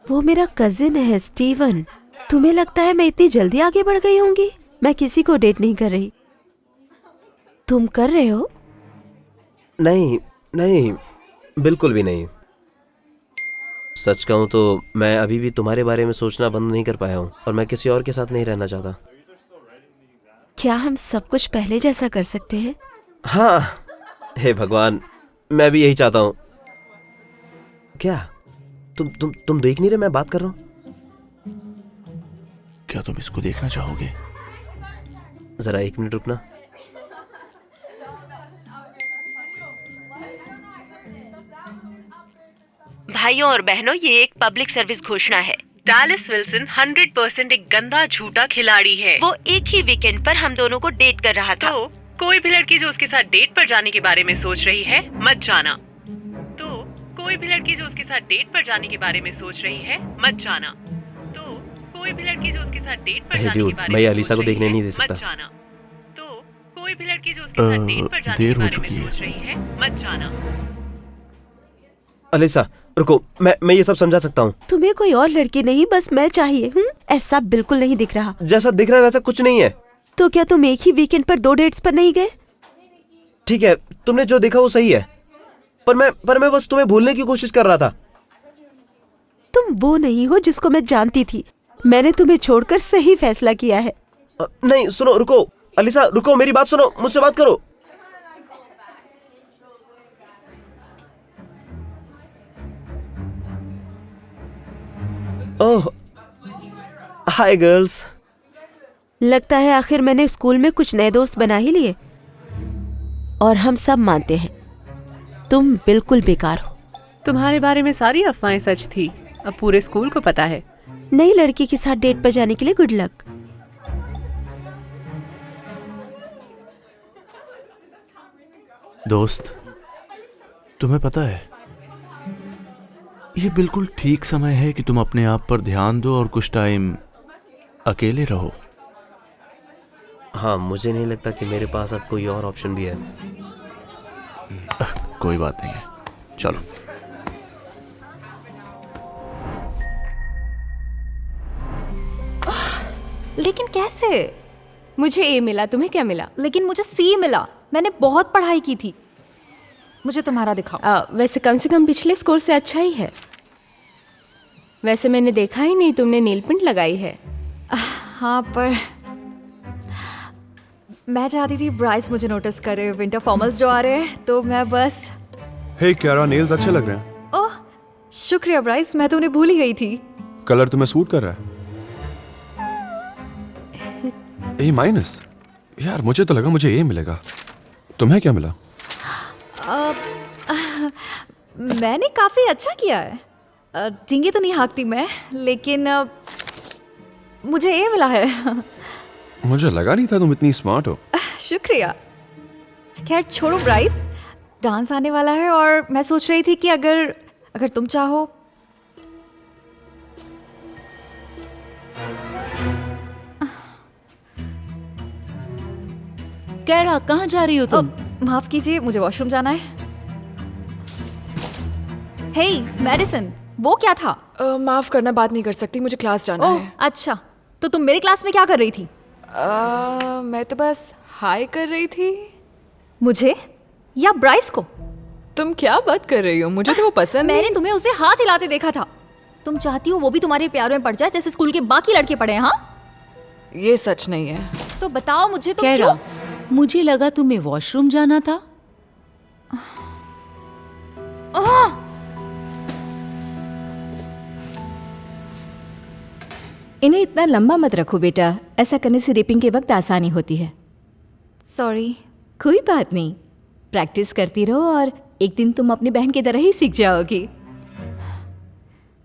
Speaker 11: वो मेरा कजिन है, स्टीवन। तुम्हें लगता है मैं इतनी जल्दी आगे बढ़ गई होंगी? मैं किसी को डेट नहीं कर रही। तुम कर रहे हो?
Speaker 9: नहीं, बिल्कुल भी नहीं। सच कहूं तो मैं अभी भी तुम्हारे बारे में सोचना बंद नहीं कर पाया हूं, और मैं किसी और के साथ नहीं रहना चाहता।
Speaker 11: क्या हम सब कुछ पहले जैसा कर सकते हैं?
Speaker 9: हाँ, हे भगवान, मैं भी यही चाहता हूं। क्या तुम देख नहीं रहे मैं बात कर रहा हूं?
Speaker 10: क्या तुम इसको देखना चाहोगे?
Speaker 9: जरा 1 मिनट रुकना।
Speaker 11: भाइयों और बहनों, ये एक पब्लिक सर्विस घोषणा है।
Speaker 8: डैलिस विल्सन 100% एक गंदा झूठा खिलाड़ी है।
Speaker 11: वो एक ही वीकेंड पर हम दोनों को डेट कर रहा था।
Speaker 8: तो कोई भी लड़की जो उसके साथ डेट पर जाने के बारे में सोच रही है, मत जाना। तो कोई भी लड़की जो उसके साथ डेट पर जाने के बारे में सोच रही है, मत जाना। तो कोई भी लड़की जो उसके साथ डेट पर जाने के बारे
Speaker 9: मैं
Speaker 8: में
Speaker 9: अलीसा को
Speaker 8: सोच रही
Speaker 9: देखने
Speaker 8: है,
Speaker 9: नहीं दे
Speaker 8: मत
Speaker 9: सकता।
Speaker 8: जाना। तो कोई भी लड़की जो उसके साथ डेट पर जाने
Speaker 10: देर
Speaker 8: के
Speaker 10: हो
Speaker 8: बारे में
Speaker 10: चुकी है।
Speaker 8: सोच रही है, मत जाना।
Speaker 9: अलीसा रुको, मैं ये सब समझा सकता हूँ।
Speaker 11: तुम्हें कोई और लड़की नहीं, बस मैं चाहिए। ऐसा बिल्कुल नहीं दिख रहा।
Speaker 9: जैसा दिख रहा है वैसा कुछ नहीं है।
Speaker 11: तो क्या तुम एक ही वीकेंड पर 2 डेट्स पर नहीं गए?
Speaker 9: ठीक है, तुमने जो देखा वो सही है, पर मैं बस तुम्हें भूलने की कोशिश कर रहा था।
Speaker 11: तुम वो नहीं हो जिसको मैं जानती थी। मैंने तुम्हें छोड़कर सही फैसला किया है।
Speaker 9: नहीं सुनो, रुको अलीसा, रुको, मेरी बात सुनो, मुझसे बात करो। ओह हाय गर्ल्स।
Speaker 11: लगता है आखिर मैंने स्कूल में कुछ नए दोस्त बना ही लिए। और हम सब मानते हैं तुम बिल्कुल बेकार हो।
Speaker 8: तुम्हारे बारे में सारी अफवाहें सच थी, अब पूरे स्कूल को पता है।
Speaker 11: नई लड़की के साथ डेट पर जाने के लिए गुड लक।
Speaker 10: दोस्त, तुम्हें पता है ये बिल्कुल ठीक समय है कि तुम अपने आप पर ध्यान दो और कुछ टाइम अकेले रहो।
Speaker 9: हाँ, मुझे नहीं लगता कि मेरे पास अब कोई और ऑप्शन भी है।
Speaker 10: कोई बात नहीं है, चलो।
Speaker 6: लेकिन कैसे? मुझे ए मिला, तुम्हें क्या मिला? लेकिन मुझे सी मिला। मैंने बहुत पढ़ाई की थी। मुझे तुम्हारा दिखाओ। वैसे कम से कम पिछले स्कोर से अच्छा ही है। वैसे मैंने देखा ही नहीं तुमने नील पेंट लगाई है।
Speaker 12: हाँ, पर मैं चाहती थी ब्राइस मुझे नोटिस करे। विंटर फॉर्मल्स जो आ रहे हैं, तो मैं बस।
Speaker 13: हे क्यारा, नेल्स अच्छे लग रहे हैं।
Speaker 12: ओह शुक्रिया ब्राइस, मैं तो उन्हें भूल ही गई थी।
Speaker 13: कलर तुम्हें सूट कर रहा है। ए माइनस। यार मुझे तो लगा मुझे ए मिलेगा। तुम्हें क्या मिला?
Speaker 12: मैंने काफी अच्छा किया है। टिंगी तो नहीं हाँकती मैं, लेकिन मुझे ए मिला है।
Speaker 13: मुझे लगा नहीं था तुम इतनी स्मार्ट हो।
Speaker 12: शुक्रिया। खैर छोड़ो ब्राइस, डांस आने वाला है और मैं सोच रही थी कि अगर तुम चाहो।
Speaker 5: कैरा, कहाँ जा रही हो तुम?
Speaker 12: माफ कीजिए, मुझे वॉशरूम जाना है। हे मेडिसन, वो क्या था?
Speaker 6: माफ करना, बात नहीं कर सकती, मुझे क्लास जाना है।
Speaker 12: अच्छा, तो तुम मेरे क्लास में क्या कर रही थी?
Speaker 6: मैं तो बस हाय कर रही थी।
Speaker 12: मुझे या ब्राइस को?
Speaker 6: तुम क्या बात कर रही हो? मुझे तो वो पसंद
Speaker 12: मैंने तुम्हें उसे हाथ हिलाते देखा था। तुम चाहती हो वो भी तुम्हारे प्यार में पड़ जाए जैसे स्कूल के बाकी लड़के पड़े हैं? हाँ,
Speaker 6: ये सच नहीं है।
Speaker 12: तो बताओ मुझे, तुम
Speaker 5: कैरा,
Speaker 12: क्यों?
Speaker 5: मुझे लगा तुम्हें वॉशरूम जाना था।
Speaker 6: इन्हें इतना लंबा मत रखो बेटा, ऐसा करने से रेपिंग के वक्त आसानी होती है।
Speaker 12: सॉरी।
Speaker 6: कोई बात नहीं, प्रैक्टिस करती रहो और एक दिन तुम अपनी बहन की तरह ही सीख जाओगी।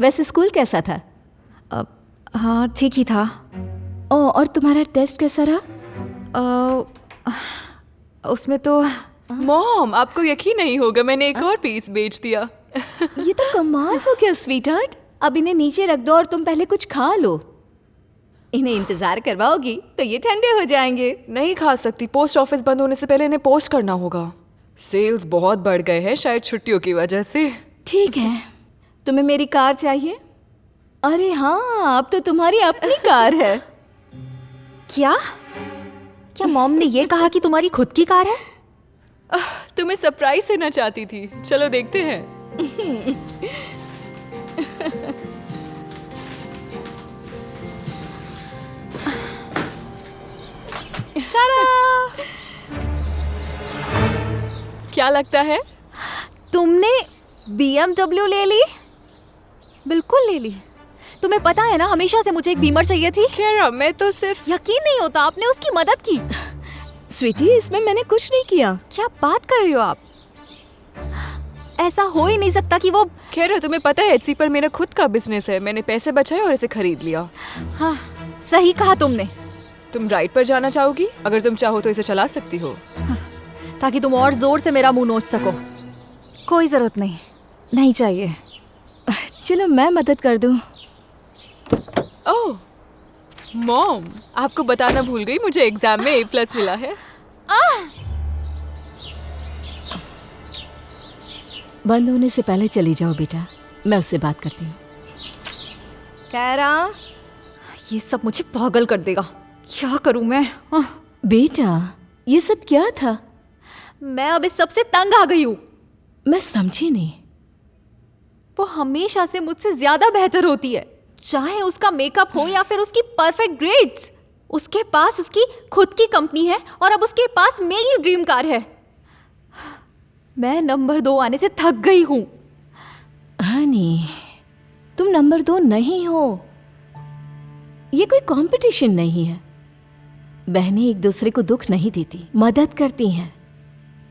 Speaker 6: वैसे स्कूल कैसा था?
Speaker 12: हाँ ठीक ही था।
Speaker 6: और तुम्हारा टेस्ट कैसा रहा?
Speaker 12: उसमें तो
Speaker 6: मॉम, आपको यकीन नहीं होगा, मैंने एक और पीस बेच दिया। ये तो कमाल हो गया स्वीटहार्ट। अब इन्हें नीचे रख दो और तुम पहले कुछ खा लो। इन्हें इंतजार करवाओगी तो ये ठंडे हो जाएंगे।
Speaker 14: नहीं खा सकती, पोस्ट ऑफिस बंद होने से पहले इन्हें पोस्ट करना होगा। सेल्स बहुत बढ़ गए हैं, शायद छुट्टियों की वजह से।
Speaker 6: ठीक है, तुम्हें मेरी कार चाहिए? अरे हाँ, अब तो तुम्हारी अपनी कार है।
Speaker 12: क्या मॉम ने ये कहा कि तुम्हारी खुद की कार है?
Speaker 14: तुम्हें सरप्राइज देना चाहती थी, चलो देखते हैं। क्या लगता है?
Speaker 12: तुमने BMW ले ली? बिल्कुल ले ली। तुम्हें पता है ना, हमेशा से मुझे एक बीमर चाहिए थी।
Speaker 14: खैर, मैं तो सिर्फ।
Speaker 12: यकीन नहीं होता, आपने उसकी मदद की।
Speaker 6: स्वीटी, इसमें मैंने कुछ नहीं किया।
Speaker 12: क्या बात कर रही हो आप? ऐसा हो ही नहीं सकता कि वो।
Speaker 14: खैर तुम्हें पता है एटसी पर मेरा खुद का बिजनेस है, मैंने पैसे बचाए और इसे खरीद लिया।
Speaker 12: हाँ सही कहा तुमने।
Speaker 14: तुम राइड पर जाना चाहोगी? अगर तुम चाहो तो इसे चला सकती हो।
Speaker 12: ताकि तुम और जोर से मेरा मुंह नोच सको। कोई जरूरत नहीं, नहीं चाहिए।
Speaker 2: चलो मैं मदद कर दूं।
Speaker 14: ओह मॉम, आपको बताना भूल गई, मुझे एग्जाम में A+ मिला है।
Speaker 5: बंद होने से पहले चली जाओ बेटा, मैं उससे बात करती हूँ।
Speaker 12: कैरा, ये सब मुझे पागल कर देगा। क्या करूं मैं?
Speaker 5: बेटा ये सब क्या था?
Speaker 12: मैं अब इस सब से तंग आ गई हूँ।
Speaker 5: मैं समझी नहीं।
Speaker 12: वो हमेशा से मुझसे ज्यादा बेहतर होती है, चाहे उसका मेकअप हो या फिर उसकी परफेक्ट ग्रेड्स। उसके पास उसकी खुद की कंपनी है और अब उसके पास मेरी ड्रीम कार है। मैं नंबर 2 आने से थक गई हूँ।
Speaker 5: हनी, तुम नंबर 2 नहीं हो। ये कोई कंपटीशन नहीं है। बहनें एक दूसरे को दुख नहीं देती, मदद करती हैं।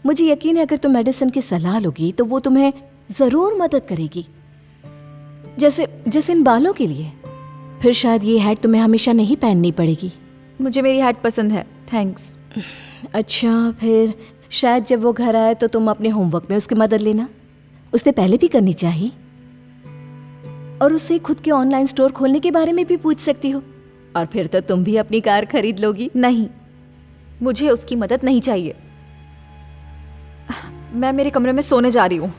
Speaker 5: मुझे यकीन है अगर तुम मेडिसिन की सलाह लोगी तो वो तुम्हें जरूर मदद करेगी। जैसे इन बालों के लिए। फिर शायद ये हैट तुम्हें हमेशा नहीं पहननी पड़ेगी।
Speaker 12: मुझे मेरी हैट पसंद है, थैंक्स।
Speaker 5: अच्छा, फिर शायद जब वो घर आए तो तुम अपने होमवर्क में उसकी मदद लेना। उसने पहले भी करनी चाहिए। और उससे खुद के ऑनलाइन स्टोर खोलने के बारे में भी पूछ सकती हो। और फिर तो तुम भी अपनी कार खरीद लोगी।
Speaker 12: नहीं, मुझे उसकी मदद नहीं चाहिए। मैं मेरे कमरे में सोने जा रही हूँ।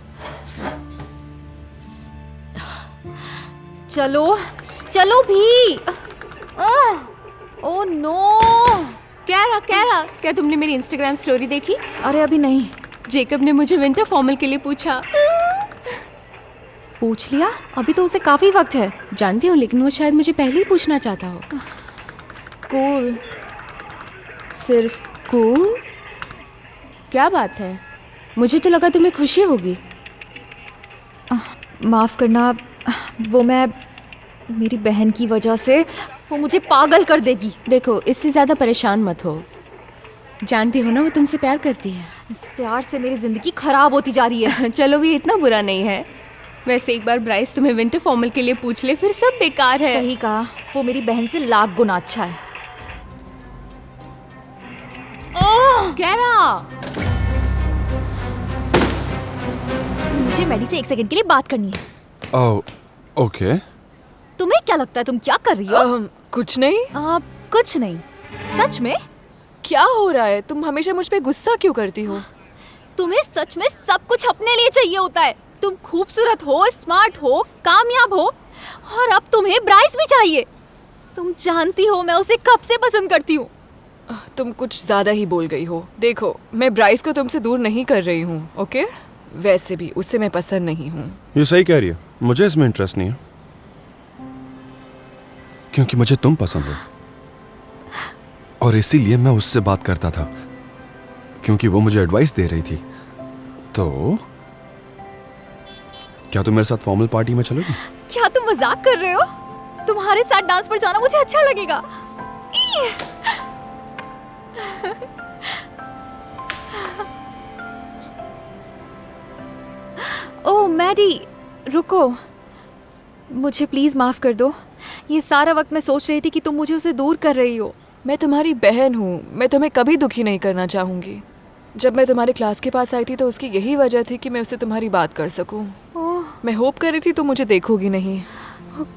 Speaker 12: चलो चलो भी। Oh no.
Speaker 6: कैरा, क्या तुमने मेरी इंस्टाग्राम स्टोरी देखी?
Speaker 12: अरे अभी नहीं।
Speaker 6: जेकब ने मुझे विंटर फॉर्मल के लिए पूछा।
Speaker 12: पूछ लिया? अभी तो उसे काफी वक्त है।
Speaker 6: जानती हूँ, लेकिन वो शायद मुझे पहले ही पूछना चाहता हो।
Speaker 12: कूल।
Speaker 6: सिर्फ कूल? क्या बात है? मुझे तो लगा तुम्हें खुशी होगी।
Speaker 12: माफ करना, वो मैं मेरी बहन की वजह से वो मुझे पागल कर देगी।
Speaker 6: देखो, इससे ज़्यादा परेशान मत हो। जानती हो ना वो तुमसे प्यार करती है।
Speaker 12: इस प्यार से मेरी जिंदगी खराब होती जा रही है।
Speaker 6: चलो भी इतना बुरा नहीं है। वैसे एक बार ब्राइस तुम्हें विंटर फॉर्मल के लिए पूछ ले, फिर सब बेकार है।
Speaker 12: सही कहा, वो मेरी बहन से लाख गुना अच्छा है।
Speaker 6: कैरा,
Speaker 12: मुझे मैडी से 1 सेकंड के लिए बात करनी है।
Speaker 13: ओके।
Speaker 12: तुम्हें क्या लगता है तुम क्या कर रही हो?
Speaker 14: कुछ नहीं।
Speaker 12: कुछ नहीं। सच में?
Speaker 14: क्या हो रहा है? तुम हमेशा मुझ पे गुस्सा क्यों करती हो?
Speaker 12: तुम्हें सच में सब कुछ अपने लिए चाहिए होता है। तुम खूबसूरत हो, स्मार्ट हो, कामयाब हो, और अब तुम्हें ब्राइस भी चाहिए। तुम जानती हो मैं उसे कब से पसंद करती हूँ।
Speaker 14: तुम कुछ ज्यादा ही बोल गई हो। देखो, मैं ब्राइस को तुमसे दूर नहीं कर रही हूँ, ओके? वैसे भी उसे मैं पसंद नहीं हूँ।
Speaker 13: ये सही कह रही है, मुझे इसमें इंटरेस्ट नहीं है, क्योंकि मुझे तुम पसंद हो। और इसीलिए मैं उससे बात करता था, क्योंकि वो मुझे एडवाइस दे रही थी। तो क्या तुम मेरे साथ फॉर्मल पार्टी में चलोगी?
Speaker 12: क्या तुम मजाक कर रहे हो? तुम्हारे साथ डांस पर जाना मुझे अच्छा लगेगा। ओह मैडी, रुको, मुझे प्लीज माफ कर दो। ये सारा वक्त मैं सोच रही थी कि तुम मुझे उसे दूर कर रही हो।
Speaker 14: मैं तुम्हारी बहन हूँ, मैं तुम्हें कभी दुखी नहीं करना चाहूँगी। जब मैं तुम्हारे क्लास के पास आई थी तो उसकी यही वजह थी कि मैं उससे तुम्हारी बात कर सकूँ। मैं होप कर रही थी तुम मुझे देखोगी नहीं।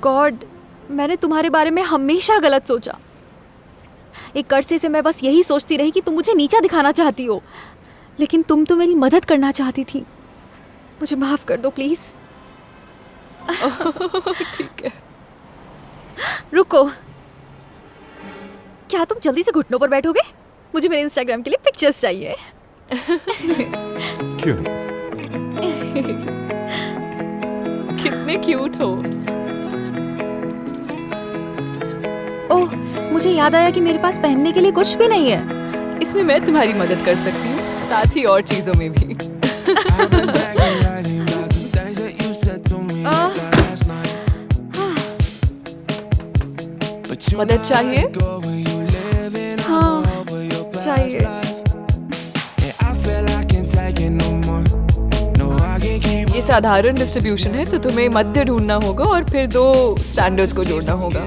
Speaker 12: गॉड, मैंने तुम्हारे बारे में हमेशा गलत सोचा। एक अरसे से मैं बस यही सोचती रही कि तुम मुझे नीचा दिखाना चाहती हो, लेकिन तुम तो मेरी मदद करना चाहती थी। मुझे माफ कर दो प्लीज।
Speaker 14: ठीक है।
Speaker 12: रुको, क्या तुम जल्दी से घुटनों पर बैठोगे? मुझे मेरे इंस्टाग्राम के लिए पिक्चर्स चाहिए।
Speaker 13: क्यों नहीं?
Speaker 14: कितने क्यूट हो।
Speaker 12: ओह, मुझे याद आया कि मेरे पास पहनने के लिए कुछ भी नहीं है।
Speaker 14: इसमें मैं तुम्हारी मदद कर सकती हूँ, साथ ही और चीजों में भी। मदद चाहिए?
Speaker 12: हाँ, चाहिए।
Speaker 14: साधारण डिस्ट्रीब्यूशन है तो तुम्हें मध्य ढूंढना होगा और फिर 2 स्टैंडर्ड्स को जोड़ना होगा।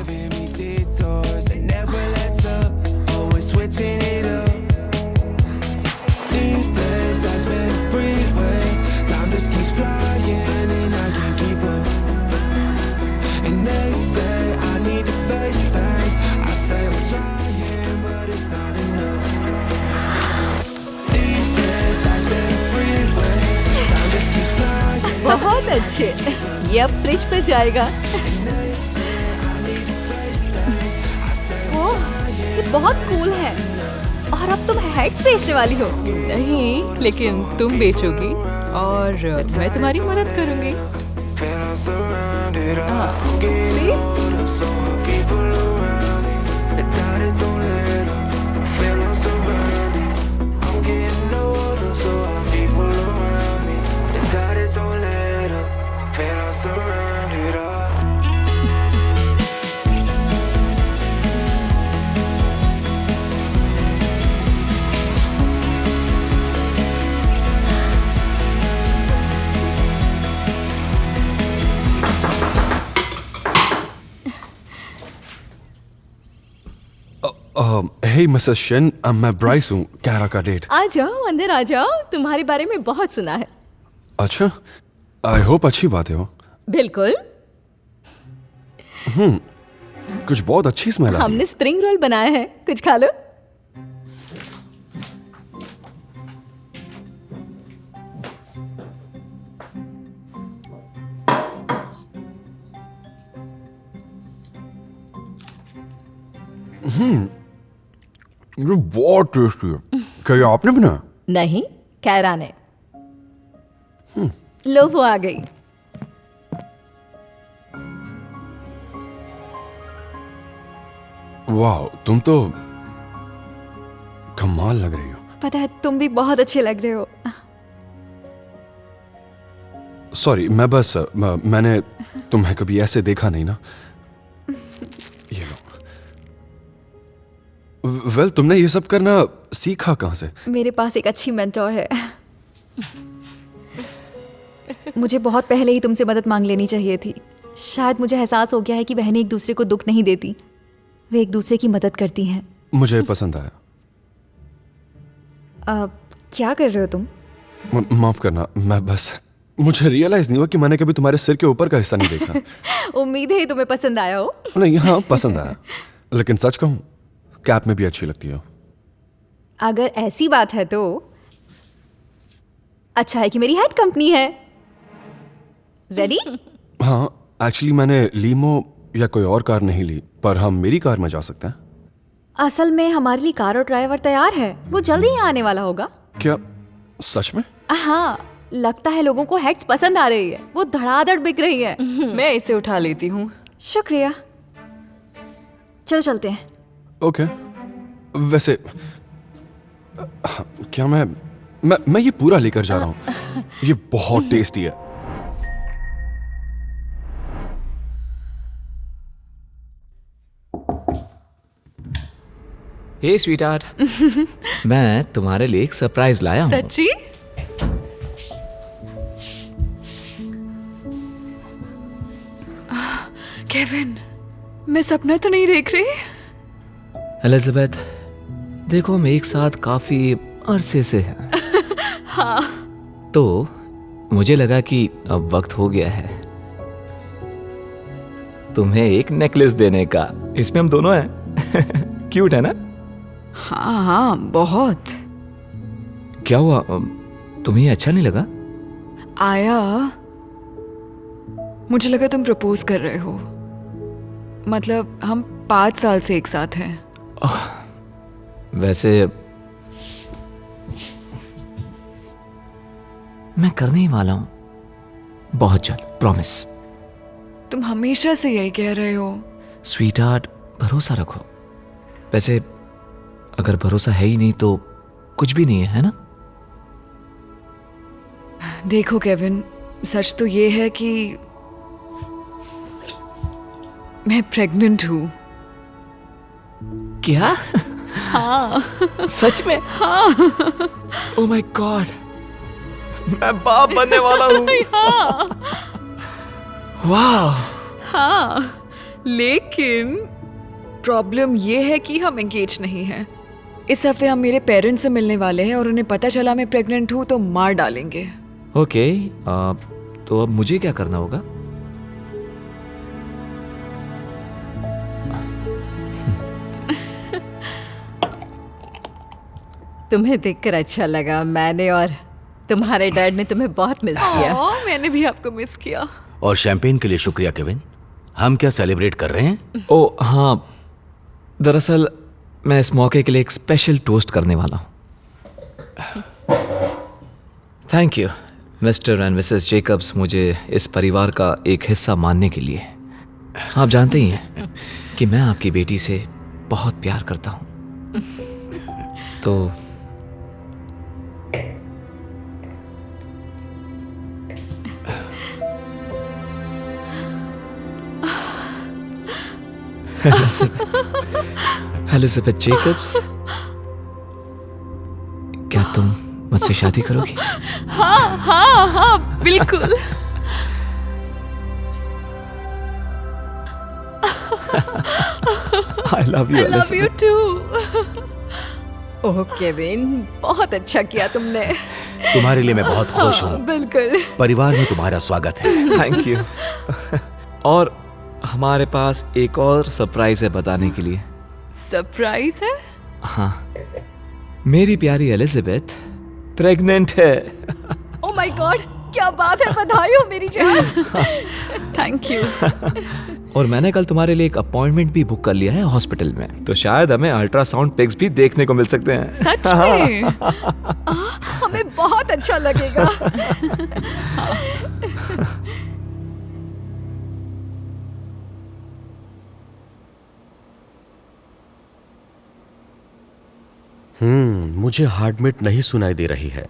Speaker 5: बहुत अच्छे, ये अब फ्रिज पे जाएगा।
Speaker 12: वो ये बहुत कूल है। और अब तुम हेड्स बेचने वाली हो?
Speaker 14: नहीं, लेकिन तुम बेचोगी और मैं तुम्हारी मदद करूंगी।
Speaker 13: हे मिसेस शिन, मैं ब्राइस हूँ, कैरा का डेट।
Speaker 5: आ जाओ, अंदर आ जाओ, तुम्हारे बारे में बहुत सुना है।
Speaker 13: अच्छा, आई होप अच्छी बातें हो।
Speaker 5: बिल्कुल।
Speaker 13: कुछ बहुत अच्छी स्मेल आ रही है।
Speaker 5: हमने स्प्रिंग रोल बनाया है, कुछ खा लो।
Speaker 13: ये बहुत टेस्टी है। क्या ये आपने बनाया?
Speaker 5: नहीं, कैरा ने। लो वो आ गई।
Speaker 13: वाह, तुम तो कमाल लग रही हो।
Speaker 12: पता है तुम भी बहुत अच्छे लग रहे हो।
Speaker 13: सॉरी, मैंने तुम्हें कभी ऐसे देखा नहीं ना। ये लो। वेल, तुमने ये सब करना सीखा कहाँ से?
Speaker 12: मेरे पास एक अच्छी मेंटोर है। मुझे बहुत पहले ही तुमसे मदद मांग लेनी चाहिए थी। शायद मुझे एहसास हो गया है कि बहनें एक दूसरे को दुख नहीं देती, वे एक दूसरे की मदद करती हैं।
Speaker 13: मुझे पसंद आया।
Speaker 12: क्या कर रहे हो तुम?
Speaker 13: माफ करना, मुझे रियलाइज नहीं हुआ कि मैंने कभी तुम्हारे सिर के ऊपर का हिस्सा नहीं देखा।
Speaker 12: उम्मीद है तुम्हें पसंद आया हो।
Speaker 13: नहीं, हाँ पसंद आया, लेकिन सच कहूं कैप में भी अच्छी लगती हो।
Speaker 12: अगर ऐसी बात है तो अच्छा है कि मेरी हेड कंपनी है। रेडी?
Speaker 13: हाँ, एक्चुअली मैंने लीमो या कोई और कार नहीं ली, पर हम मेरी कार में जा सकते हैं।
Speaker 12: असल में हमारे लिए कार और ड्राइवर तैयार है, वो जल्दी ही आने वाला होगा।
Speaker 13: क्या सच में?
Speaker 12: हाँ, लगता है लोगों को हेड्स पसंद आ रही है, वो धड़ाधड़ बिक रही है।
Speaker 14: मैं इसे उठा लेती हूँ।
Speaker 12: शुक्रिया। चलो चलते हैं।
Speaker 13: ओके। वैसे क्या मैं ये पूरा लेकर जा रहा हूँ। ये बहुत टेस्टी है।
Speaker 15: हे स्वीटहार्ट, मैं तुम्हारे लिए एक सरप्राइज लाया हूँ।
Speaker 14: सच्ची? केविन, मैं सपना तो नहीं देख रही?
Speaker 15: एलिजाबेथ, देखो हम एक साथ काफी अरसे से हैं।
Speaker 14: हाँ।
Speaker 15: तो मुझे लगा कि अब वक्त हो गया है तुम्हें एक नेकलेस देने का। इसमें हम दोनों हैं। क्यूट है ना?
Speaker 14: हाँ हाँ, बहुत।
Speaker 15: क्या हुआ, तुम्हें अच्छा नहीं लगा?
Speaker 14: आया, मुझे लगा तुम प्रपोज कर रहे हो। मतलब हम 5 साल से एक साथ हैं।
Speaker 15: वैसे मैं करने ही वाला हूं बहुत जल्द, प्रॉमिस।
Speaker 14: तुम हमेशा से यही कह रहे हो।
Speaker 15: स्वीटहार्ट, भरोसा रखो। वैसे अगर भरोसा है ही नहीं तो कुछ भी नहीं है ना?
Speaker 14: देखो केविन, सच तो ये है कि मैं प्रेग्नेंट हूँ।
Speaker 15: क्या?
Speaker 14: हाँ।
Speaker 15: सच में?
Speaker 14: हाँ।
Speaker 15: ओह माय गॉड,
Speaker 10: मैं बाप बनने वाला हूँ।
Speaker 14: हाँ
Speaker 10: वाह।
Speaker 14: हाँ, लेकिन प्रॉब्लम ये है कि हम एंगेज नहीं हैं। इस हफ्ते हम मेरे पेरेंट्स से मिलने वाले हैं और उन्हें पता चला मैं प्रेग्नेंट हूँ तो मार डालेंगे।
Speaker 15: ओके, तो अब मुझे क्या करना होगा?
Speaker 5: तुम्हें देखकर अच्छा लगा। मैंने और तुम्हारे डैड ने तुम्हें बहुत मिस किया।
Speaker 14: मैंने भी आपको मिस किया।
Speaker 16: और शैंपेन के लिए शुक्रिया केविन। हम क्या सेलिब्रेट कर रहे हैं?
Speaker 15: ओ हाँ, दरअसल मैं इस मौके के लिए एक स्पेशल टोस्ट करने वाला हूँ। Thank you mister and Mrs Jacob's, मुझे इस परिवार का एक हिस्सा मानने के लिए। आप जानते ही हैं कि मैं आपकी बेटी से बहुत प्यार करता हूँ। तो एलिजाबेथ जेकब्स, क्या तुम मुझसे शादी करोगी?
Speaker 14: हाँ हाँ हाँ, बिल्कुल।
Speaker 15: I love you,
Speaker 14: I love you too।
Speaker 5: Oh Kevin, बहुत अच्छा किया तुमने।
Speaker 16: तुम्हारे लिए मैं बहुत खुश हूँ।
Speaker 5: बिल्कुल।
Speaker 16: परिवार में तुम्हारा स्वागत है।
Speaker 15: Thank you. और हमारे पास एक और सरप्राइज है बताने के लिए।
Speaker 14: सरप्राइज है?
Speaker 15: हाँ, मेरी प्यारी एलिजाबेथ प्रेग्नेंट है।
Speaker 5: ओह माय गॉड, क्या बात है, बधाई हो मेरी जान।
Speaker 14: Thank you.
Speaker 15: और मैंने कल तुम्हारे लिए एक अपॉइंटमेंट भी बुक कर लिया है हॉस्पिटल में, तो शायद हमें अल्ट्रासाउंड पिक्स भी देखने को मिल सकते हैं।
Speaker 14: सच में?
Speaker 5: हमें बहुत अच्छा लगेगा।
Speaker 9: मुझे हार्टबीट नहीं सुनाई दे रही है।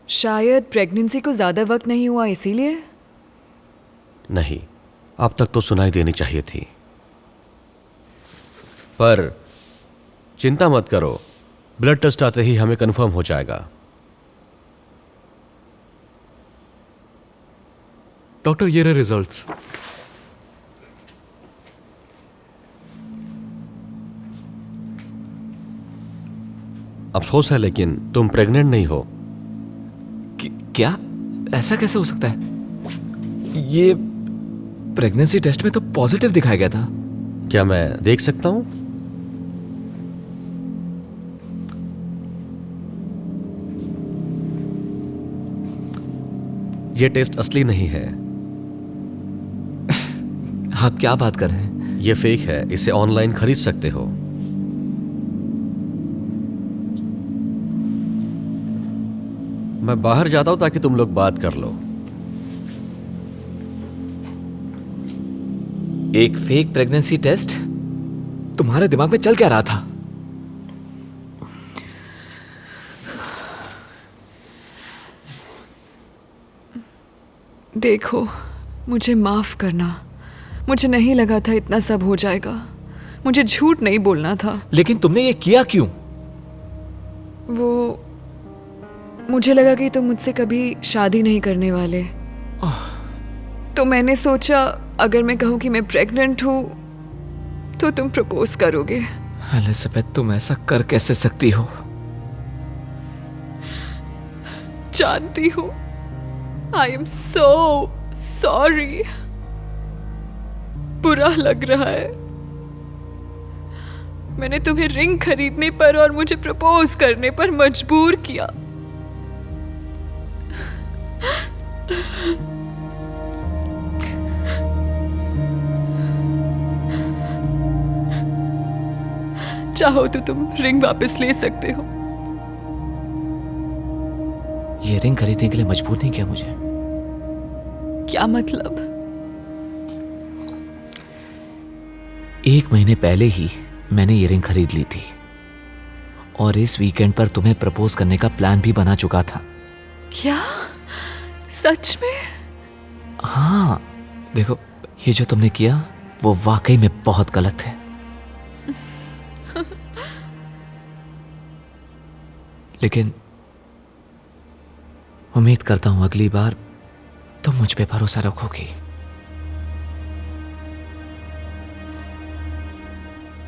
Speaker 14: शायद प्रेगनेंसी को ज्यादा वक्त नहीं हुआ इसीलिए।
Speaker 9: नहीं, अब तक तो सुनाई देनी चाहिए थी। पर चिंता मत करो, ब्लड टेस्ट आते ही हमें कंफर्म हो जाएगा।
Speaker 13: डॉक्टर, ये रहे रिजल्ट्स।
Speaker 9: अफसोस है लेकिन तुम प्रेग्नेंट नहीं हो।
Speaker 15: क्या? ऐसा कैसे हो सकता है? ये प्रेगनेंसी टेस्ट में तो पॉजिटिव दिखाया गया था।
Speaker 9: क्या मैं देख सकता हूं? यह टेस्ट असली नहीं है।
Speaker 15: आप क्या बात कर रहे हैं?
Speaker 9: यह फेक है, इसे ऑनलाइन खरीद सकते हो। मैं बाहर जाता हूं ताकि तुम लोग बात कर लो।
Speaker 15: एक फेक प्रेगनेंसी टेस्ट? तुम्हारे दिमाग में चल क्या रहा था?
Speaker 14: देखो, मुझे माफ करना। मुझे नहीं लगा था इतना सब हो जाएगा। मुझे झूठ नहीं बोलना था।
Speaker 15: लेकिन तुमने ये किया क्यों?
Speaker 14: वो मुझे लगा कि तुम मुझसे कभी शादी नहीं करने वाले, तो मैंने सोचा अगर मैं कहूं कि मैं प्रेग्नेंट हूं तो तुम प्रपोज करोगे।
Speaker 15: एलिजाबेथ, तुम ऐसा कर कैसे सकती हो?
Speaker 14: जानती हूं, आई एम सो सॉरी। बुरा लग रहा है। मैंने तुम्हें रिंग खरीदने पर और मुझे प्रपोज करने पर मजबूर किया। चाहो तो तुम रिंग वापस ले सकते हो।
Speaker 15: ये रिंग खरीदने के लिए मजबूर नहीं किया मुझे।
Speaker 14: क्या मतलब?
Speaker 15: 1 महीने पहले ही मैंने ये रिंग खरीद ली थी और इस वीकेंड पर तुम्हें प्रपोज करने का प्लान भी बना चुका था।
Speaker 14: क्या? सच में?
Speaker 15: हाँ, देखो, ये जो तुमने किया वो वाकई में बहुत गलत है। उम्मीद करता हूं अगली बार तुम मुझ पे भरोसा रखोगी।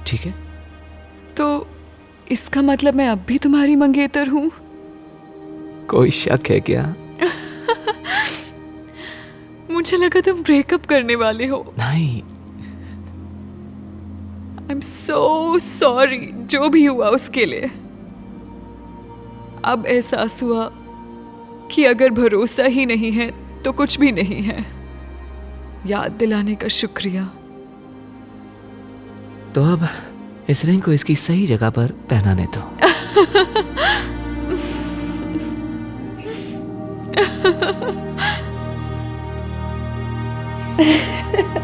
Speaker 15: ठीक है?
Speaker 14: तो इसका मतलब मैं अब भी तुम्हारी मंगेतर हूं?
Speaker 15: कोई शक है क्या?
Speaker 14: मुझे लगा तुम ब्रेकअप करने वाले हो।
Speaker 15: नहीं।
Speaker 14: आई एम सो सॉरी जो भी हुआ उसके लिए। अब एहसास हुआ कि अगर भरोसा ही नहीं है तो कुछ भी नहीं है। याद दिलाने का शुक्रिया।
Speaker 15: तो अब इस रिंग को इसकी सही जगह पर पहनाने दो।
Speaker 5: Ha ha ha.